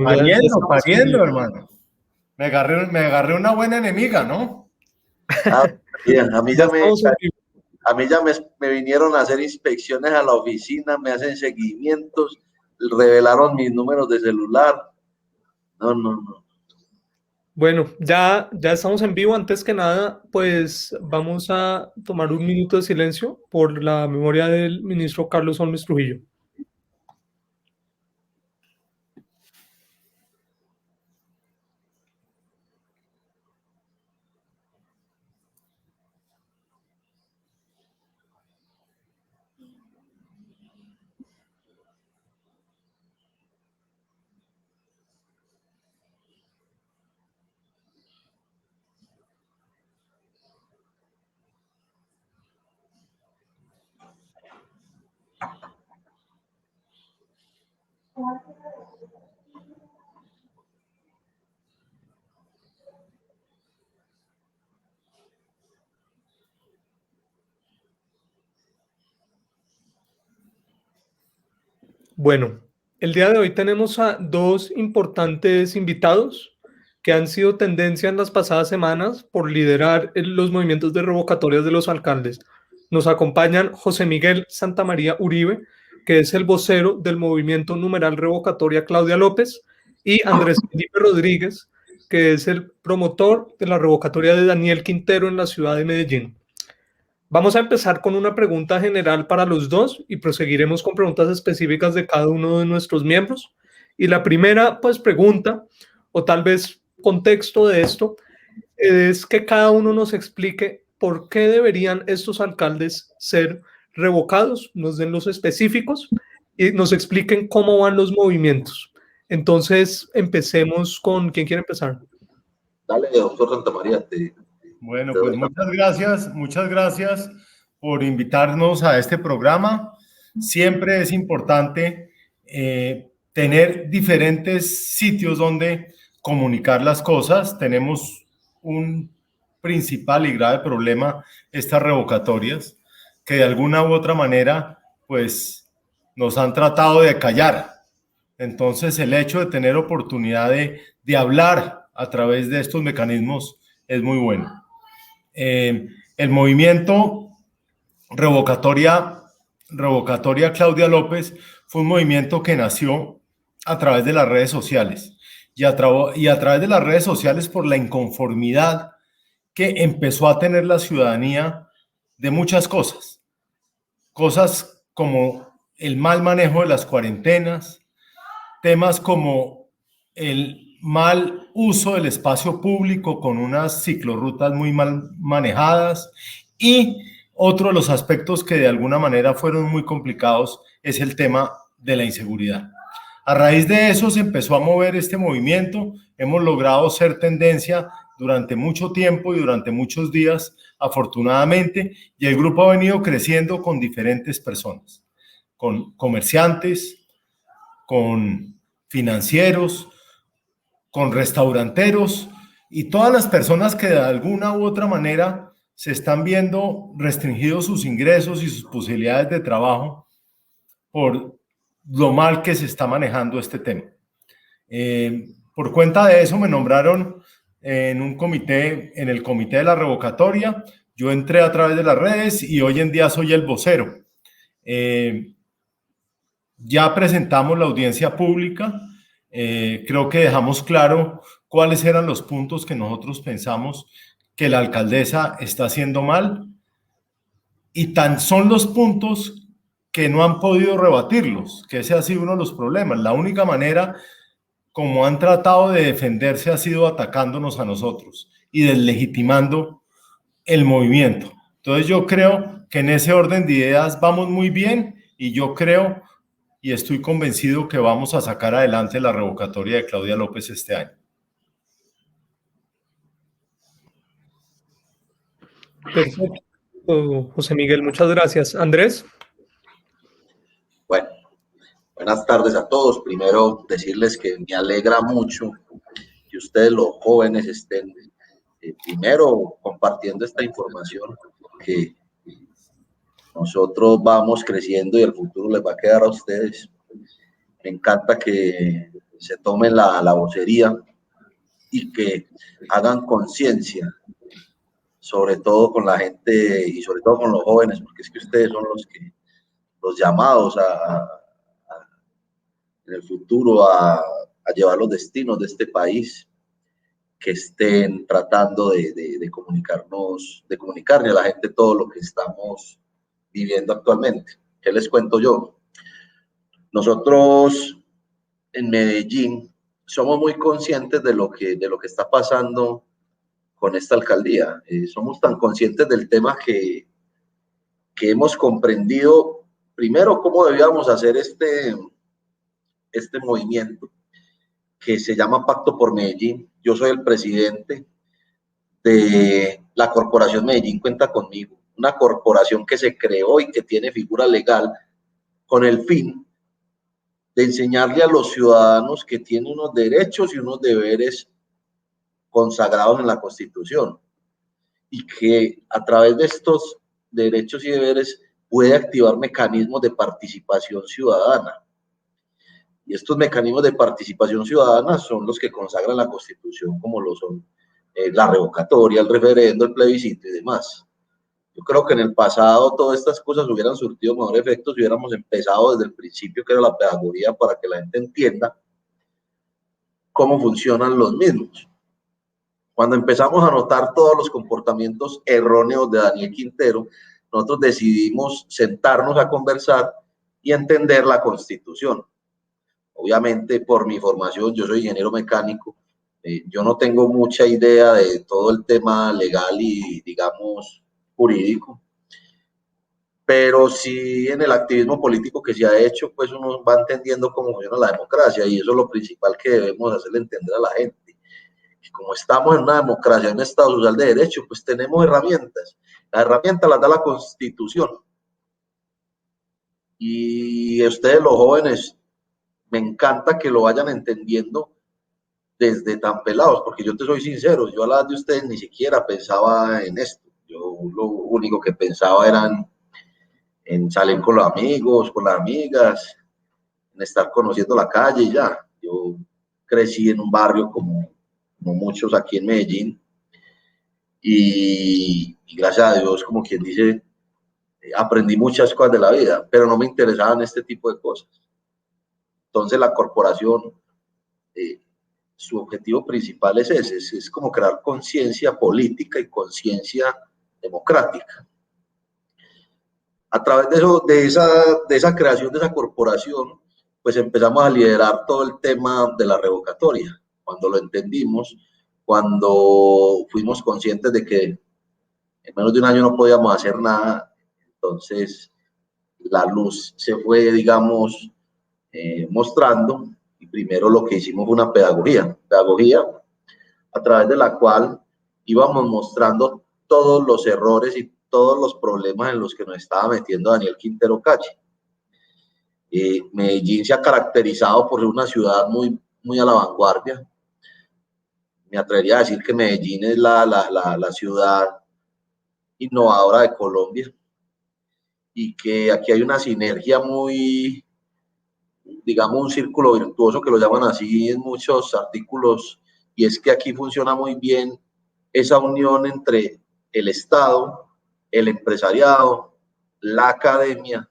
Pariendo, hermano. Me agarré una buena enemiga, ¿no? Ah, bien, Ya estamos en vivo. a mí ya me vinieron a hacer inspecciones a la oficina, me hacen seguimientos, revelaron mis números de celular. No. Bueno, ya estamos en vivo. Antes que nada, pues vamos a tomar un minuto de silencio por la memoria del ministro Carlos Holmes Trujillo. Bueno, el día de hoy tenemos a dos importantes invitados que han sido tendencia en las pasadas semanas por liderar los movimientos de revocatorias de los alcaldes. Nos acompañan José Miguel Santamaría Uribe, que es el vocero del movimiento numeral revocatoria Claudia López, y Andrés Felipe Rodríguez, que es el promotor de la revocatoria de Daniel Quintero en la ciudad de Medellín. Vamos a empezar con una pregunta general para los dos y proseguiremos con preguntas específicas de cada uno de nuestros miembros. Y la primera, pues, pregunta, o tal vez contexto de esto, es que cada uno nos explique por qué deberían estos alcaldes ser revocados, nos den los específicos y nos expliquen cómo van los movimientos. Entonces, empecemos con, ¿quién quiere empezar? Dale, doctor Santamaría. Bueno, pues muchas gracias por invitarnos a este programa. Siempre es importante tener diferentes sitios donde comunicar las cosas. Tenemos un principal y grave problema, estas revocatorias, que de alguna u otra manera, pues, nos han tratado de callar. Entonces, el hecho de tener oportunidad de hablar a través de estos mecanismos es muy bueno. El movimiento revocatoria Claudia López fue un movimiento que nació a través de las redes sociales y a través de las redes sociales por la inconformidad que empezó a tener la ciudadanía de muchas cosas como el mal manejo de las cuarentenas, temas como el mal uso del espacio público con unas ciclorrutas muy mal manejadas, y otro de los aspectos que de alguna manera fueron muy complicados es el tema de la inseguridad. A raíz de eso se empezó a mover este movimiento. Hemos logrado ser tendencia durante mucho tiempo y durante muchos días, afortunadamente, y el grupo ha venido creciendo con diferentes personas, con comerciantes, con financieros, con restauranteros y todas las personas que de alguna u otra manera se están viendo restringidos sus ingresos y sus posibilidades de trabajo por lo mal que se está manejando este tema. Por cuenta de eso me nombraron en un comité, en el comité de la revocatoria. Yo entré a través de las redes y hoy en día soy el vocero. Ya presentamos la audiencia pública. Creo que dejamos claro cuáles eran los puntos que nosotros pensamos que la alcaldesa está haciendo mal, y tan son los puntos que no han podido rebatirlos, que ese ha sido uno de los problemas. La única manera como han tratado de defenderse ha sido atacándonos a nosotros y deslegitimando el movimiento. Entonces yo creo que en ese orden de ideas vamos muy bien, y yo creo y estoy convencido que vamos a sacar adelante la revocatoria de Claudia López este año. Perfecto, José Miguel, muchas gracias. Andrés. Bueno, buenas tardes a todos. Primero decirles que me alegra mucho que ustedes, los jóvenes, estén primero compartiendo esta información, que nosotros vamos creciendo y el futuro les va a quedar a ustedes. Me encanta que se tomen la vocería y que hagan conciencia, sobre todo con la gente y sobre todo con los jóvenes, porque es que ustedes son los llamados en el futuro a llevar los destinos de este país, que estén tratando de comunicarnos, de comunicarle a la gente todo lo que estamos viviendo actualmente. ¿Qué les cuento yo? Nosotros en Medellín somos muy conscientes de lo que está pasando con esta alcaldía. Somos tan conscientes del tema que hemos comprendido primero cómo debíamos hacer este movimiento que se llama Pacto por Medellín. Yo soy el presidente de la Corporación Medellín Cuenta Conmigo, una corporación que se creó y que tiene figura legal con el fin de enseñarle a los ciudadanos que tienen unos derechos y unos deberes consagrados en la Constitución y que a través de estos derechos y deberes puede activar mecanismos de participación ciudadana. Y estos mecanismos de participación ciudadana son los que consagran la Constitución, como lo son la revocatoria, el referendo, el plebiscito y demás. Yo creo que en el pasado todas estas cosas hubieran surtido mejor efecto si hubiéramos empezado desde el principio, que era la pedagogía, para que la gente entienda cómo funcionan los mismos. Cuando empezamos a notar todos los comportamientos erróneos de Daniel Quintero, nosotros decidimos sentarnos a conversar y entender la Constitución. Obviamente, por mi formación, yo soy ingeniero mecánico, yo no tengo mucha idea de todo el tema legal y, digamos, jurídico, pero sí en el activismo político que se ha hecho, pues uno va entendiendo cómo funciona la democracia, y eso es lo principal que debemos hacerle entender a la gente. Y como estamos en una democracia, en un Estado social de derecho, pues tenemos herramientas. Las herramientas las da la Constitución. Y ustedes, los jóvenes, me encanta que lo vayan entendiendo desde tan pelados, porque yo te soy sincero, yo a la edad de ustedes ni siquiera pensaba en esto. Yo lo único que pensaba era en salir con los amigos, con las amigas, en estar conociendo la calle y ya. Yo crecí en un barrio como muchos aquí en Medellín y gracias a Dios, como quien dice, aprendí muchas cosas de la vida, pero no me interesaban este tipo de cosas. Entonces la corporación, su objetivo principal es ese, es como crear conciencia política y conciencia democrática. A través de esa creación de esa corporación, pues empezamos a liderar todo el tema de la revocatoria. Cuando lo entendimos, cuando fuimos conscientes de que en menos de un año no podíamos hacer nada, entonces la luz se fue, digamos, mostrando, y primero lo que hicimos fue una pedagogía a través de la cual íbamos mostrando todos los errores y todos los problemas en los que nos estaba metiendo Daniel Quintero Calle. Medellín se ha caracterizado por ser una ciudad muy a la vanguardia. Me atrevería a decir que Medellín es la ciudad innovadora de Colombia, y que aquí hay una sinergia muy, digamos, un círculo virtuoso que lo llaman así en muchos artículos, y es que aquí funciona muy bien esa unión entre el Estado, el empresariado, la academia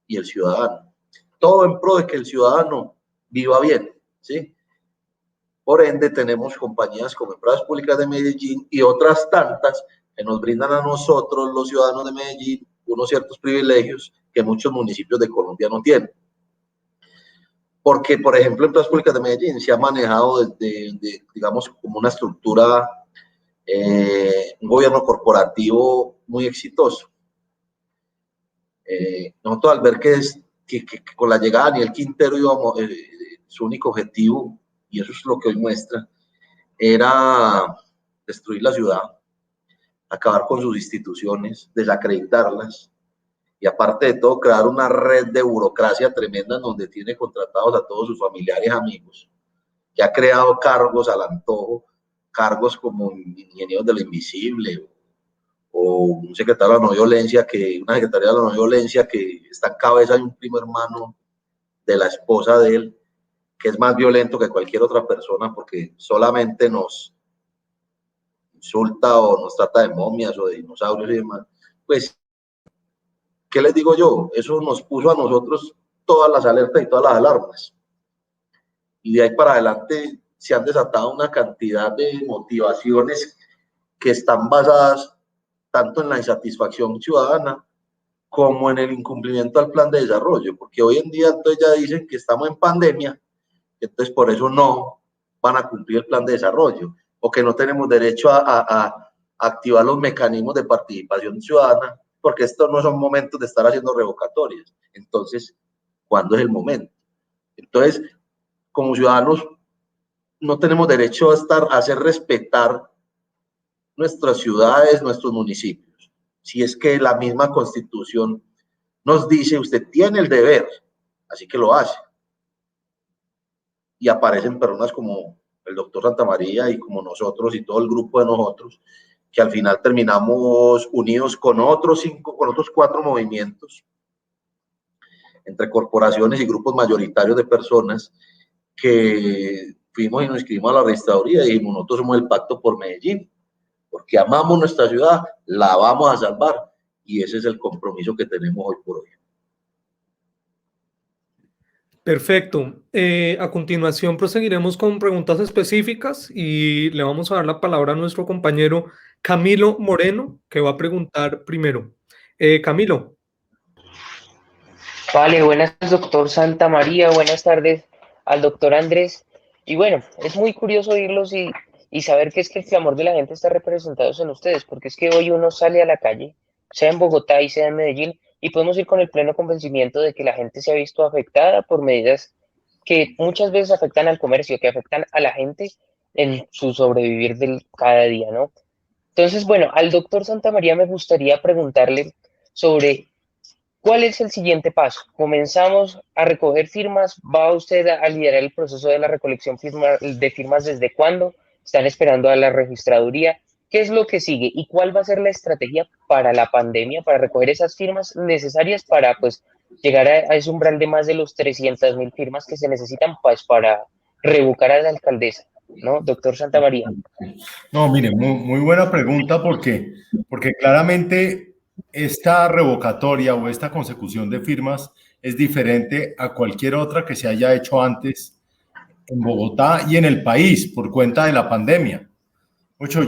y el ciudadano. Todo en pro de que el ciudadano viva bien, ¿sí? Por ende, tenemos compañías como Empresas Públicas de Medellín y otras tantas que nos brindan a nosotros, los ciudadanos de Medellín, unos ciertos privilegios que muchos municipios de Colombia no tienen. Porque, por ejemplo, Empresas Públicas de Medellín se ha manejado desde, digamos, como una estructura, un gobierno corporativo muy exitoso. Nosotros, al ver que con la llegada de Daniel Quintero íbamos, su único objetivo, y eso es lo que hoy muestra, era destruir la ciudad, acabar con sus instituciones, desacreditarlas, y aparte de todo, crear una red de burocracia tremenda en donde tiene contratados a todos sus familiares, amigos, que ha creado cargos al antojo, cargos como ingenieros de lo invisible, o un secretario de la no violencia, una secretaría de la no violencia que está en cabeza de un primo hermano de la esposa de él, que es más violento que cualquier otra persona porque solamente nos insulta o nos trata de momias o de dinosaurios y demás, pues, ¿qué les digo yo? Eso nos puso a nosotros todas las alertas y todas las alarmas. Y de ahí para adelante se han desatado una cantidad de motivaciones que están basadas tanto en la insatisfacción ciudadana como en el incumplimiento al plan de desarrollo, porque hoy en día entonces ya dicen que estamos en pandemia, entonces por eso no van a cumplir el plan de desarrollo, o que no tenemos derecho a activar los mecanismos de participación ciudadana, porque estos no son momentos de estar haciendo revocatorias. Entonces, ¿cuándo es el momento? Entonces, como ciudadanos, no tenemos derecho a hacer respetar nuestras ciudades, nuestros municipios. Si es que la misma Constitución nos dice, usted tiene el deber, así que lo hace. Y aparecen personas como el doctor Santamaría y como nosotros y todo el grupo de nosotros, que al final terminamos unidos con otros 4 movimientos, entre corporaciones y grupos mayoritarios de personas, que fuimos y nos inscribimos a la registraduría y dijimos, nosotros somos el Pacto por Medellín, porque amamos nuestra ciudad, la vamos a salvar, y ese es el compromiso que tenemos hoy por hoy. Perfecto. A continuación proseguiremos con preguntas específicas y le vamos a dar la palabra a nuestro compañero Camilo Moreno, que va a preguntar primero. Camilo. Vale, buenas, doctor Santamaría, buenas tardes al doctor Andrés. Y bueno, es muy curioso oírlos y saber que es que el clamor de la gente está representado en ustedes, porque es que hoy uno sale a la calle, sea en Bogotá y sea en Medellín, y podemos ir con el pleno convencimiento de que la gente se ha visto afectada por medidas que muchas veces afectan al comercio, que afectan a la gente en su sobrevivir del cada día, ¿no? Entonces, bueno, al doctor Santamaría me gustaría preguntarle sobre ¿cuál es el siguiente paso? ¿Comenzamos a recoger firmas? ¿Va usted a liderar el proceso de la recolección de firmas desde cuándo? ¿Están esperando a la registraduría? ¿Qué es lo que sigue? ¿Y cuál va a ser la estrategia para la pandemia, para recoger esas firmas necesarias para pues, llegar a ese umbral de más de los 300.000 firmas que se necesitan pues, para revocar a la alcaldesa? ¿No, doctor Santamaría? No, mire, muy buena pregunta porque claramente esta revocatoria o esta consecución de firmas es diferente a cualquier otra que se haya hecho antes en Bogotá y en el país por cuenta de la pandemia.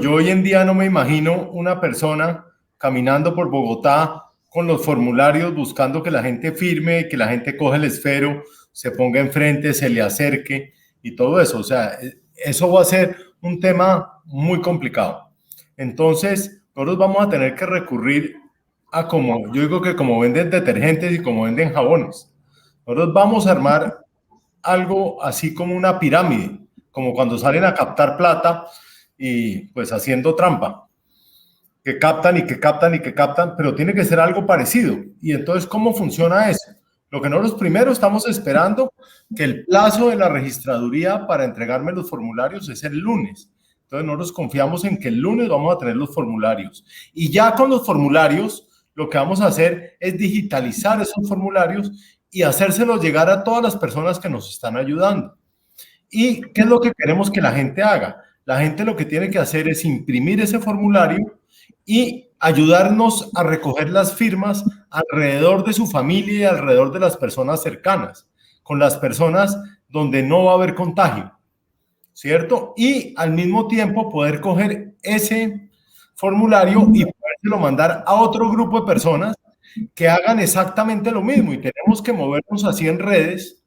Yo hoy en día no me imagino una persona caminando por Bogotá con los formularios buscando que la gente firme, que la gente coge el esfero, se ponga enfrente, se le acerque y todo eso. O sea, eso va a ser un tema muy complicado. Entonces, nosotros vamos a tener que recurrir a yo digo que como venden detergentes y como venden jabones. Nosotros vamos a armar algo así como una pirámide, como cuando salen a captar plata y pues haciendo trampa, que captan y que captan y que captan, pero tiene que ser algo parecido. Y entonces, ¿cómo funciona eso? Lo que nosotros primero estamos esperando que el plazo de la registraduría para entregarme los formularios es el lunes. Entonces, nosotros confiamos en que el lunes vamos a tener los formularios. Y ya con los formularios, lo que vamos a hacer es digitalizar esos formularios y hacérselos llegar a todas las personas que nos están ayudando. ¿Y qué es lo que queremos que la gente haga? La gente lo que tiene que hacer es imprimir ese formulario y ayudarnos a recoger las firmas alrededor de su familia y alrededor de las personas cercanas, con las personas donde no va a haber contagio, ¿cierto? Y al mismo tiempo poder coger ese formulario y podérselo mandar a otro grupo de personas que hagan exactamente lo mismo. Y tenemos que movernos así en redes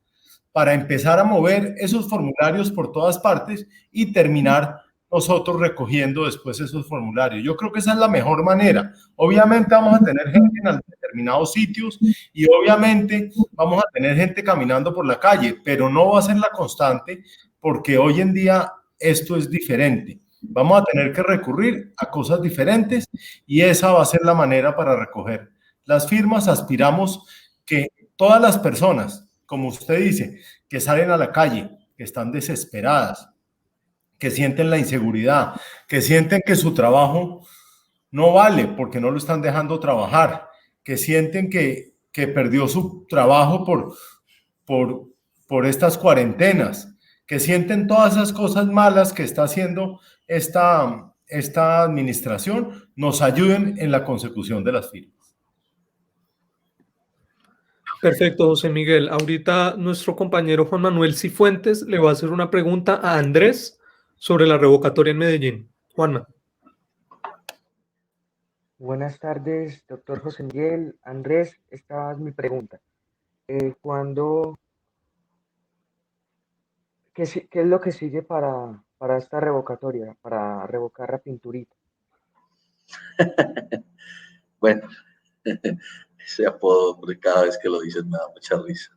para empezar a mover esos formularios por todas partes y terminar nosotros recogiendo después esos formularios. Yo creo que esa es la mejor manera. Obviamente vamos a tener gente en determinados sitios y obviamente vamos a tener gente caminando por la calle, pero no va a ser la constante porque hoy en día esto es diferente. Vamos a tener que recurrir a cosas diferentes y esa va a ser la manera para recoger las firmas. Aspiramos que todas las personas, como usted dice, que salen a la calle, que están desesperadas, que sienten la inseguridad, que sienten que su trabajo no vale porque no lo están dejando trabajar, que sienten que perdió su trabajo por, por estas cuarentenas, que sienten todas esas cosas malas que está haciendo esta administración, nos ayuden en la consecución de las firmas. Perfecto, José Miguel. Ahorita nuestro compañero Juan Manuel Cifuentes le va a hacer una pregunta a Andrés sobre la revocatoria en Medellín. Juanma. Buenas tardes, doctor José Miguel. Andrés, esta es mi pregunta. ¿Cuándo, qué es lo que sigue para esta revocatoria, para revocar a Pinturita? Bueno, ese apodo, hombre, cada vez que lo dicen me da mucha risa.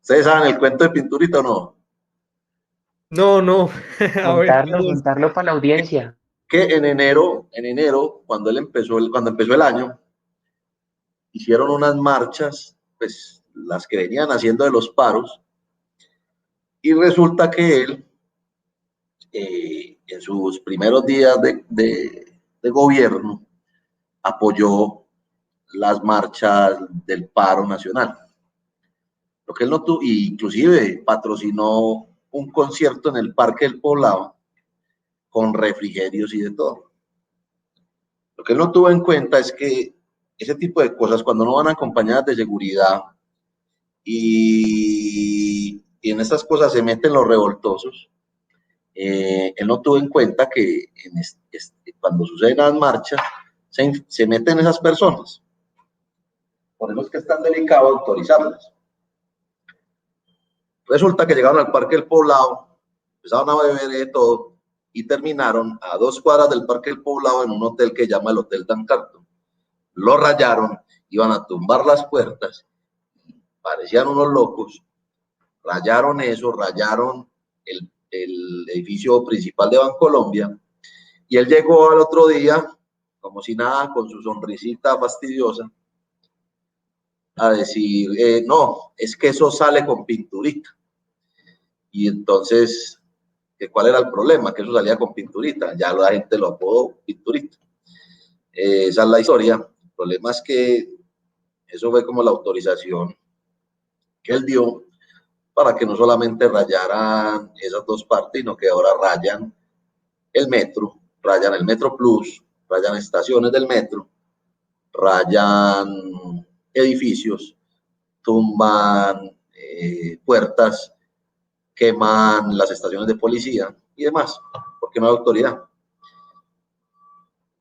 ¿Ustedes saben el cuento de Pinturita o no? No. A ver, Contarlo para la audiencia. Que en enero, cuando empezó el año, hicieron unas marchas, pues las que venían haciendo de los paros, y resulta que él, en sus primeros días de gobierno, apoyó las marchas del paro nacional. Lo que él no tuvo, inclusive patrocinó un concierto en el Parque del Poblado con refrigerios y de todo. Lo que él no tuvo en cuenta es que ese tipo de cosas, cuando no van acompañadas de seguridad y en estas cosas se meten los revoltosos, él no tuvo en cuenta que cuando suceden las marchas se meten esas personas. Por eso es que es tan delicado autorizarlas. Resulta que llegaron al Parque del Poblado, empezaron a beber de todo y terminaron a 2 cuadras del Parque del Poblado en un hotel que llama el Hotel Dan Carton. Lo rayaron, iban a tumbar las puertas, parecían unos locos, rayaron eso, rayaron el edificio principal de Bancolombia, y él llegó al otro día, como si nada, con su sonrisita fastidiosa, a decir, no, es que eso sale con Pinturita. Y entonces, ¿cuál era el problema? Que eso salía con Pinturita, ya la gente lo apodó Pinturita. Esa es la historia. El problema es que eso fue como la autorización que él dio para que no solamente rayaran esas 2 partes, sino que ahora rayan el Metro Plus, rayan estaciones del metro, rayan edificios, tumban puertas, queman las estaciones de policía y demás, porque no hay autoridad.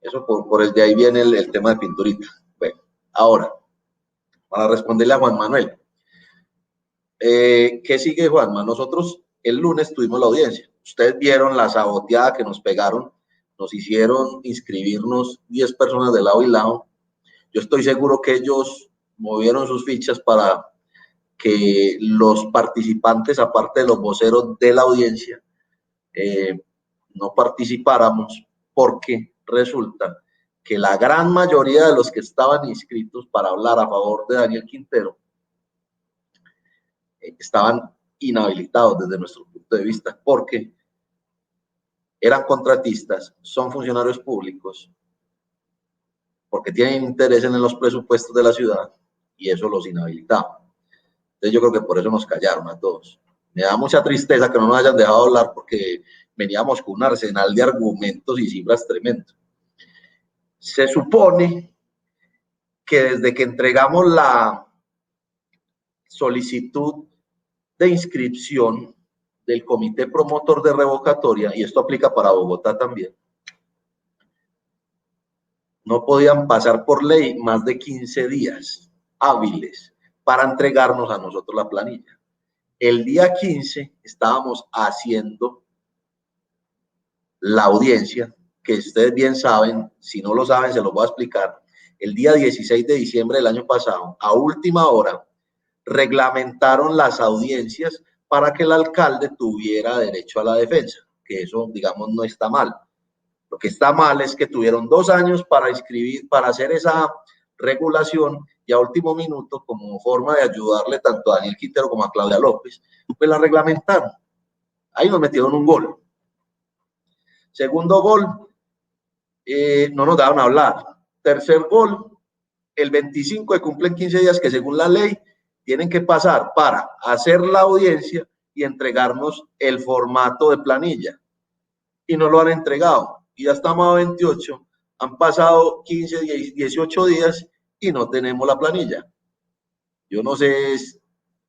Eso por el de ahí viene el tema de Pinturita. Bueno, ahora, para responderle a Juan Manuel. ¿Qué sigue, Juanma? Nosotros el lunes tuvimos la audiencia. Ustedes vieron la saboteada que nos pegaron. Nos hicieron inscribirnos 10 personas de lado y lado. Yo estoy seguro que ellos movieron sus fichas para que los participantes, aparte de los voceros de la audiencia, no participáramos, porque resulta que la gran mayoría de los que estaban inscritos para hablar a favor de Daniel Quintero estaban inhabilitados desde nuestro punto de vista, porque eran contratistas, son funcionarios públicos, porque tienen interés en los presupuestos de la ciudad, y eso los inhabilitaba. Entonces yo creo que por eso nos callaron a todos. Me da mucha tristeza que no nos hayan dejado hablar, porque veníamos con un arsenal de argumentos y cifras tremendos. Se supone que desde que entregamos la solicitud de inscripción del comité promotor de revocatoria, y esto aplica para Bogotá también, no podían pasar por ley más de 15 días hábiles para entregarnos a nosotros la planilla. El día 15 estábamos haciendo la audiencia, que ustedes bien saben, si no lo saben se los voy a explicar. El día 16 de diciembre del año pasado, a última hora, reglamentaron las audiencias para que el alcalde tuviera derecho a la defensa, que eso, digamos, no está mal. Lo que está mal es que tuvieron 2 años para hacer esa regulación, y a último minuto, como forma de ayudarle tanto a Daniel Quintero como a Claudia López, pues la reglamentaron. Ahí nos metieron un gol. Segundo gol, no nos daban a hablar. Tercer gol, el 25 cumplen 15 días, que según la ley tienen que pasar para hacer la audiencia y entregarnos el formato de planilla. Y no lo han entregado. Y ya estamos a 28, han pasado 15, 18 días y no tenemos la planilla. Yo no sé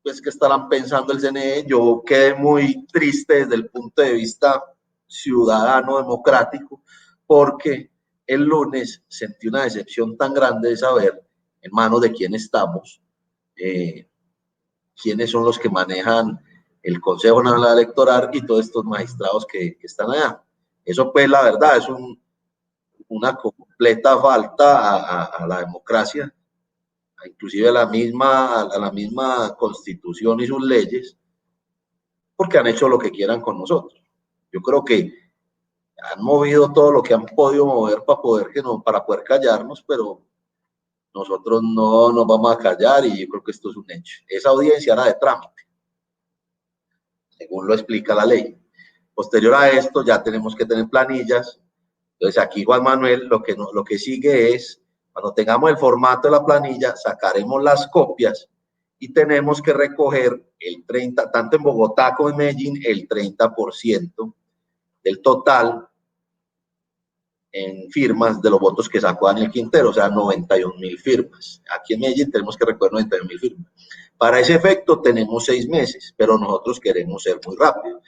pues qué estarán pensando el CNE. Yo quedé muy triste desde el punto de vista ciudadano democrático, porque el lunes sentí una decepción tan grande de saber en manos de quién estamos, quiénes son los que manejan el Consejo Nacional Electoral y todos estos magistrados que están allá. Eso pues la verdad es una completa falta a la democracia, inclusive a la misma Constitución y sus leyes, porque han hecho lo que quieran con nosotros. Yo creo que han movido todo lo que han podido mover para poder callarnos, pero nosotros no nos vamos a callar y yo creo que esto es un hecho. Esa audiencia era de trámite, según lo explica la ley. Posterior a esto ya tenemos que tener planillas. Entonces aquí Juan Manuel lo que sigue es, cuando tengamos el formato de la planilla, sacaremos las copias y tenemos que recoger el 30%, tanto en Bogotá como en Medellín, el 30% del total en firmas de los votos que sacó Daniel Quintero, o sea, 91.000 firmas. Aquí en Medellín tenemos que recoger 91.000 firmas. Para ese efecto tenemos 6 meses, pero nosotros queremos ser muy rápido.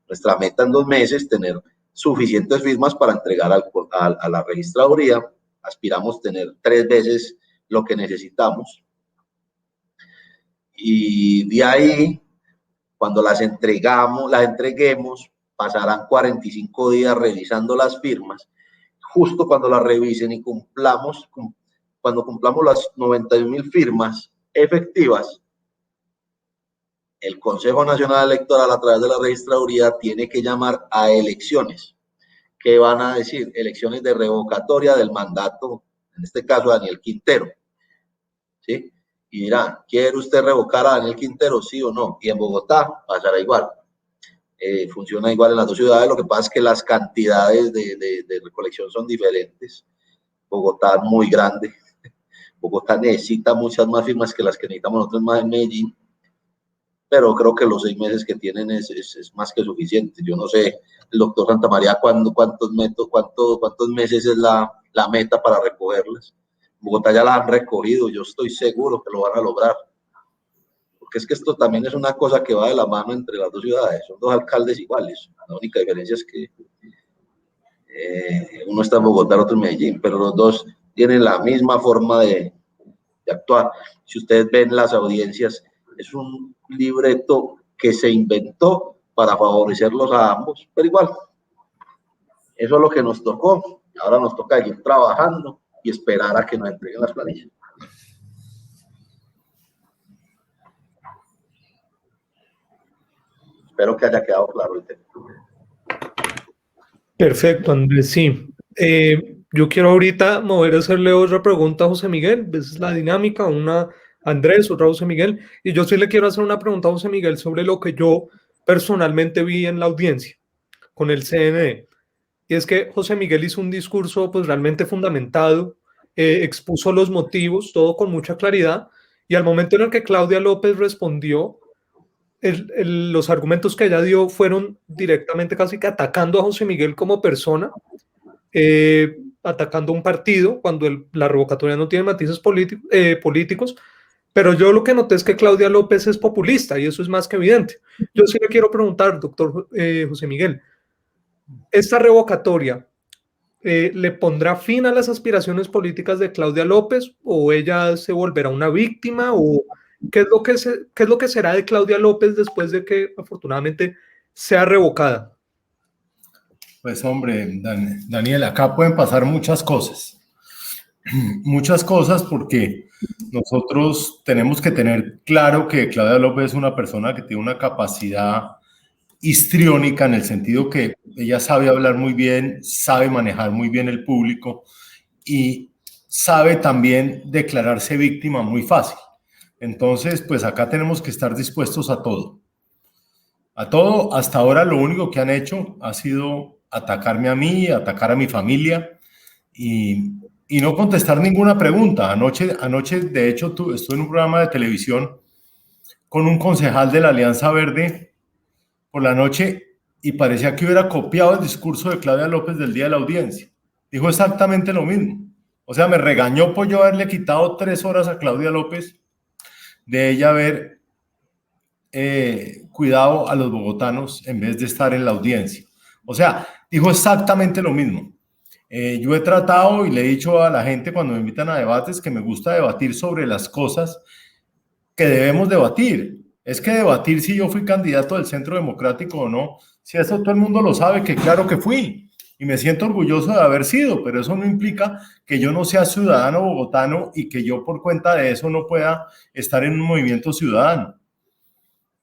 Nuestra meta en 2 meses, tener suficientes firmas para entregar a la registraduría. Aspiramos tener 3 veces lo que necesitamos. Y de ahí, cuando las entreguemos, pasarán 45 días revisando las firmas. Justo cuando las revisen y cuando cumplamos las 91.000 firmas efectivas, el Consejo Nacional Electoral, a través de la registraduría, tiene que llamar a elecciones. ¿Qué van a decir? Elecciones de revocatoria del mandato, en este caso Daniel Quintero. ¿Sí? Y dirán, ¿quiere usted revocar a Daniel Quintero, sí o no? Y en Bogotá pasará igual. Funciona igual en las 2 ciudades. Lo que pasa es que las cantidades de recolección son diferentes. Bogotá es muy grande. Bogotá necesita muchas más firmas que las que necesitamos nosotros más en Medellín, pero creo que los 6 meses que tienen es más que suficiente. Yo no sé, el doctor Santamaría, cuántos meses es la meta para recogerlas. Bogotá ya la han recogido, yo estoy seguro que lo van a lograr. Porque es que esto también es una cosa que va de la mano entre las 2 ciudades, son 2 alcaldes iguales. La única diferencia es que uno está en Bogotá, el otro en Medellín, pero los 2 tienen la misma forma de actuar. Si ustedes ven las audiencias, es un libreto que se inventó para favorecerlos a ambos, pero igual, eso es lo que nos tocó. Ahora nos toca seguir trabajando y esperar a que nos entreguen las planillas. Espero que haya quedado claro el tema. Perfecto, Andrés, sí. Yo quiero ahorita mover a hacerle otra pregunta a José Miguel. Esa es la dinámica, una a Andrés, otra a José Miguel. Y yo sí le quiero hacer una pregunta a José Miguel sobre lo que yo personalmente vi en la audiencia con el CNE. Y es que José Miguel hizo un discurso pues realmente fundamentado, expuso los motivos, todo con mucha claridad. Y al momento en el que Claudia López respondió, los argumentos que ella dio fueron directamente casi que atacando a José Miguel como persona, atacando a un partido cuando la revocatoria no tiene matices políticos, pero yo lo que noté es que Claudia López es populista y eso es más que evidente. Yo sí le quiero preguntar, doctor José Miguel, ¿esta revocatoria le pondrá fin a las aspiraciones políticas de Claudia López o ella se volverá una víctima o qué es lo que será de Claudia López después de que afortunadamente sea revocada? Pues hombre, Daniel, acá pueden pasar muchas cosas porque nosotros tenemos que tener claro que Claudia López es una persona que tiene una capacidad histriónica en el sentido que ella sabe hablar muy bien, sabe manejar muy bien el público y sabe también declararse víctima muy fácil. Entonces, pues acá tenemos que estar dispuestos a todo. A todo. Hasta ahora lo único que han hecho ha sido atacarme a mí, atacar a mi familia y no contestar ninguna pregunta. Anoche de hecho, estuve en un programa de televisión con un concejal de la Alianza Verde por la noche y parecía que hubiera copiado el discurso de Claudia López del día de la audiencia. Dijo exactamente lo mismo. O sea, me regañó por yo haberle quitado 3 horas a Claudia López de ella haber cuidado a los bogotanos en vez de estar en la audiencia. O sea, dijo exactamente lo mismo. Yo he tratado y le he dicho a la gente cuando me invitan a debates que me gusta debatir sobre las cosas que debemos debatir. Es que debatir si yo fui candidato del Centro Democrático o no, si eso todo el mundo lo sabe, que claro que fui. Y me siento orgulloso de haber sido, pero eso no implica que yo no sea ciudadano bogotano y que yo por cuenta de eso no pueda estar en un movimiento ciudadano.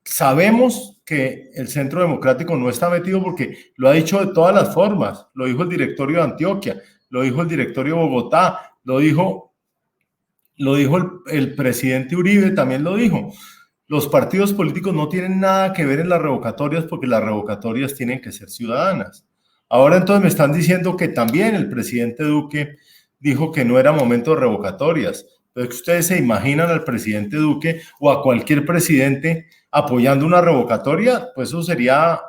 Sabemos que el Centro Democrático no está metido porque lo ha dicho de todas las formas. Lo dijo el directorio de Antioquia, lo dijo el directorio de Bogotá, lo dijo el presidente Uribe, también lo dijo. Los partidos políticos no tienen nada que ver en las revocatorias porque las revocatorias tienen que ser ciudadanas. Ahora entonces me están diciendo que también el presidente Duque dijo que no era momento de revocatorias. Entonces ustedes se imaginan al presidente Duque o a cualquier presidente apoyando una revocatoria, pues eso sería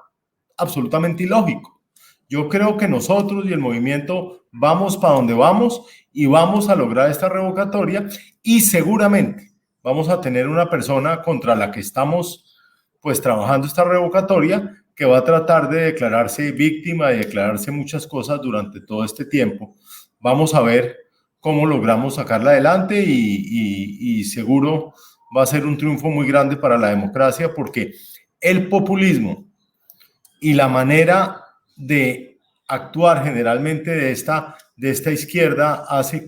absolutamente ilógico. Yo creo que nosotros y el movimiento vamos para donde vamos y vamos a lograr esta revocatoria y seguramente vamos a tener una persona contra la que estamos pues trabajando esta revocatoria que va a tratar de declararse víctima y declararse muchas cosas durante todo este tiempo. Vamos a ver cómo logramos sacarla adelante y seguro va a ser un triunfo muy grande para la democracia porque el populismo y la manera de actuar generalmente de esta izquierda hace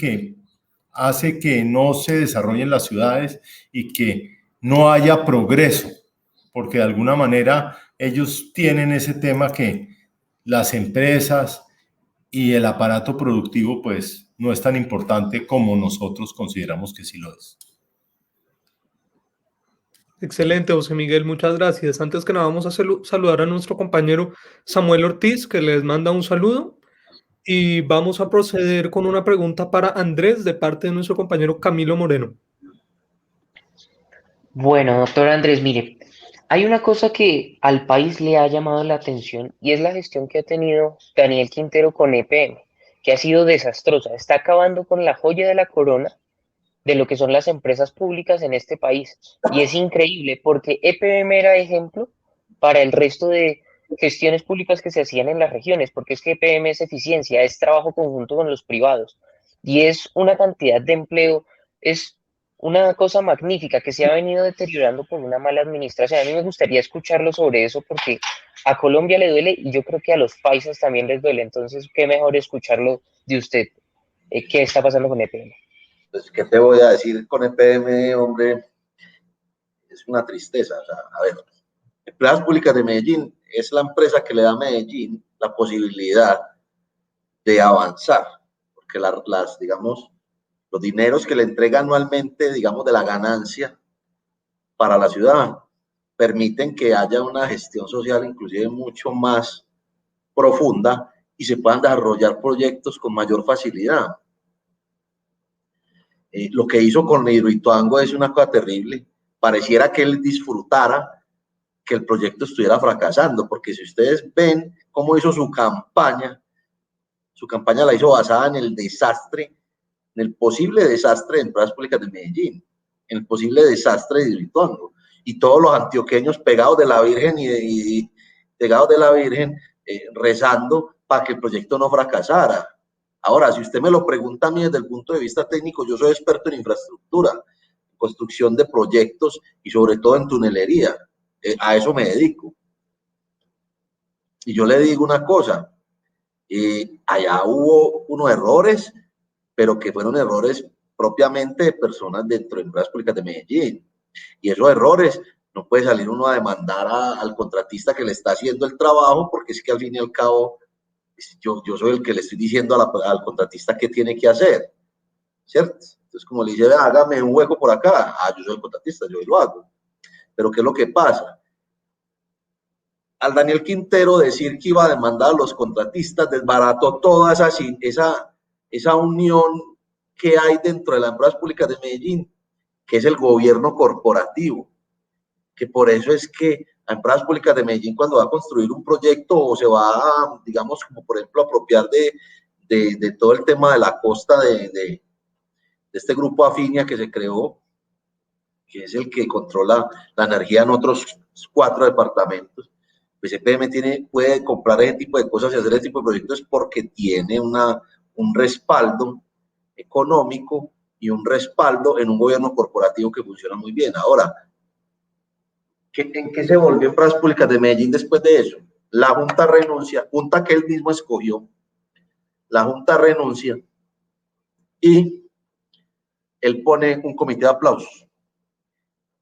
que no se desarrollen las ciudades y que no haya progreso, porque de alguna manera ellos tienen ese tema que las empresas y el aparato productivo pues no es tan importante como nosotros consideramos que sí lo es. Excelente, José Miguel, muchas gracias. Antes que nada, vamos a saludar a nuestro compañero Samuel Ortiz, que les manda un saludo. Y vamos a proceder con una pregunta para Andrés de parte de nuestro compañero Camilo Moreno. Bueno, doctor Andrés, mire, hay una cosa que al país le ha llamado la atención y es la gestión que ha tenido Daniel Quintero con EPM, que ha sido desastrosa. Está acabando con la joya de la corona de lo que son las empresas públicas en este país. Y es increíble porque EPM era ejemplo para el resto de gestiones públicas que se hacían en las regiones, porque es que EPM es eficiencia, es trabajo conjunto con los privados y es una cantidad de empleo, es una cosa magnífica que se ha venido deteriorando por una mala administración. A mí me gustaría escucharlo sobre eso porque a Colombia le duele y yo creo que a los paisas también les duele. Entonces, qué mejor escucharlo de usted. ¿Qué está pasando con EPM? Pues, ¿qué te voy a decir con EPM, hombre? Es una tristeza. O sea, a ver, Empresas Públicas de Medellín es la empresa que le da a Medellín la posibilidad de avanzar, porque digamos, los dineros que le entrega anualmente, digamos, de la ganancia para la ciudad, permiten que haya una gestión social inclusive mucho más profunda y se puedan desarrollar proyectos con mayor facilidad. Lo que hizo con Hidroituango es una cosa terrible. Pareciera que él disfrutara que el proyecto estuviera fracasando, porque si ustedes ven cómo hizo su campaña la hizo basada en el desastre, en el posible desastre de Empresas Públicas de Medellín, en el posible desastre de Hidroituango, y todos los antioqueños pegados de la Virgen rezando para que el proyecto no fracasara. Ahora, si usted me lo pregunta a mí desde el punto de vista técnico, yo soy experto en infraestructura, construcción de proyectos y sobre todo en tunelería. A eso me dedico. Y yo le digo una cosa, allá hubo unos errores, pero que fueron errores propiamente de personas dentro de Empresas Públicas de Medellín. Y esos errores no puede salir uno a demandar al contratista que le está haciendo el trabajo, porque es que al fin y al cabo yo soy el que le estoy diciendo al contratista qué tiene que hacer, ¿cierto? Entonces, como le dice, hágame un hueco por acá, yo soy el contratista, yo lo hago. Pero ¿qué es lo que pasa? Al Daniel Quintero decir que iba a demandar a los contratistas, desbarató toda esa unión que hay dentro de las Empresas Públicas de Medellín, que es el gobierno corporativo. que por eso es que a Empresas Públicas de Medellín, cuando va a construir un proyecto o se va a, digamos, como por ejemplo, apropiar de todo el tema de la costa de este grupo Afinia que se creó, que es el que controla la energía en otros 4 departamentos, pues EPM puede comprar ese tipo de cosas y hacer ese tipo de proyectos porque tiene un respaldo económico y un respaldo en un gobierno corporativo que funciona muy bien. Ahora, ¿en qué se volvió Empresas Públicas de Medellín después de eso? La Junta renuncia, junta que él mismo escogió, la Junta renuncia y él pone un comité de aplausos.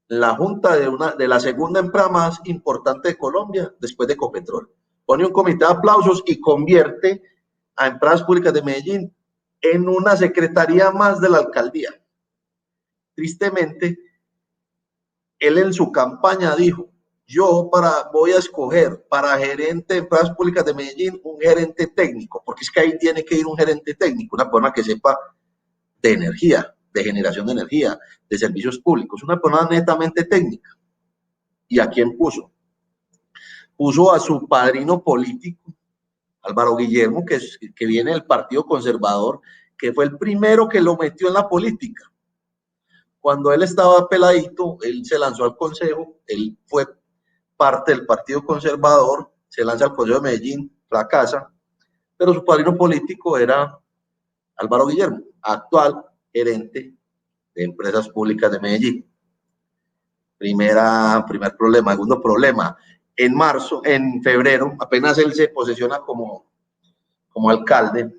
La Junta de la segunda empresa más importante de Colombia, después de Ecopetrol, pone un comité de aplausos y convierte a Empresas Públicas de Medellín en una secretaría más de la alcaldía. Tristemente, él en su campaña dijo, yo voy a escoger para gerente de Empresas Públicas de Medellín un gerente técnico, porque es que ahí tiene que ir un gerente técnico, una persona que sepa de energía, de generación de energía, de servicios públicos, una persona netamente técnica. ¿Y a quién puso? Puso a su padrino político, Álvaro Guillermo, que viene del Partido Conservador, que fue el primero que lo metió en la política. Cuando él estaba peladito, él se lanzó al Consejo, él fue parte del Partido Conservador, se lanza al Consejo de Medellín, fracasa, pero su padrino político era Álvaro Guillermo, actual gerente de Empresas Públicas de Medellín. Primer problema. Segundo problema, en febrero, apenas él se posesiona como alcalde,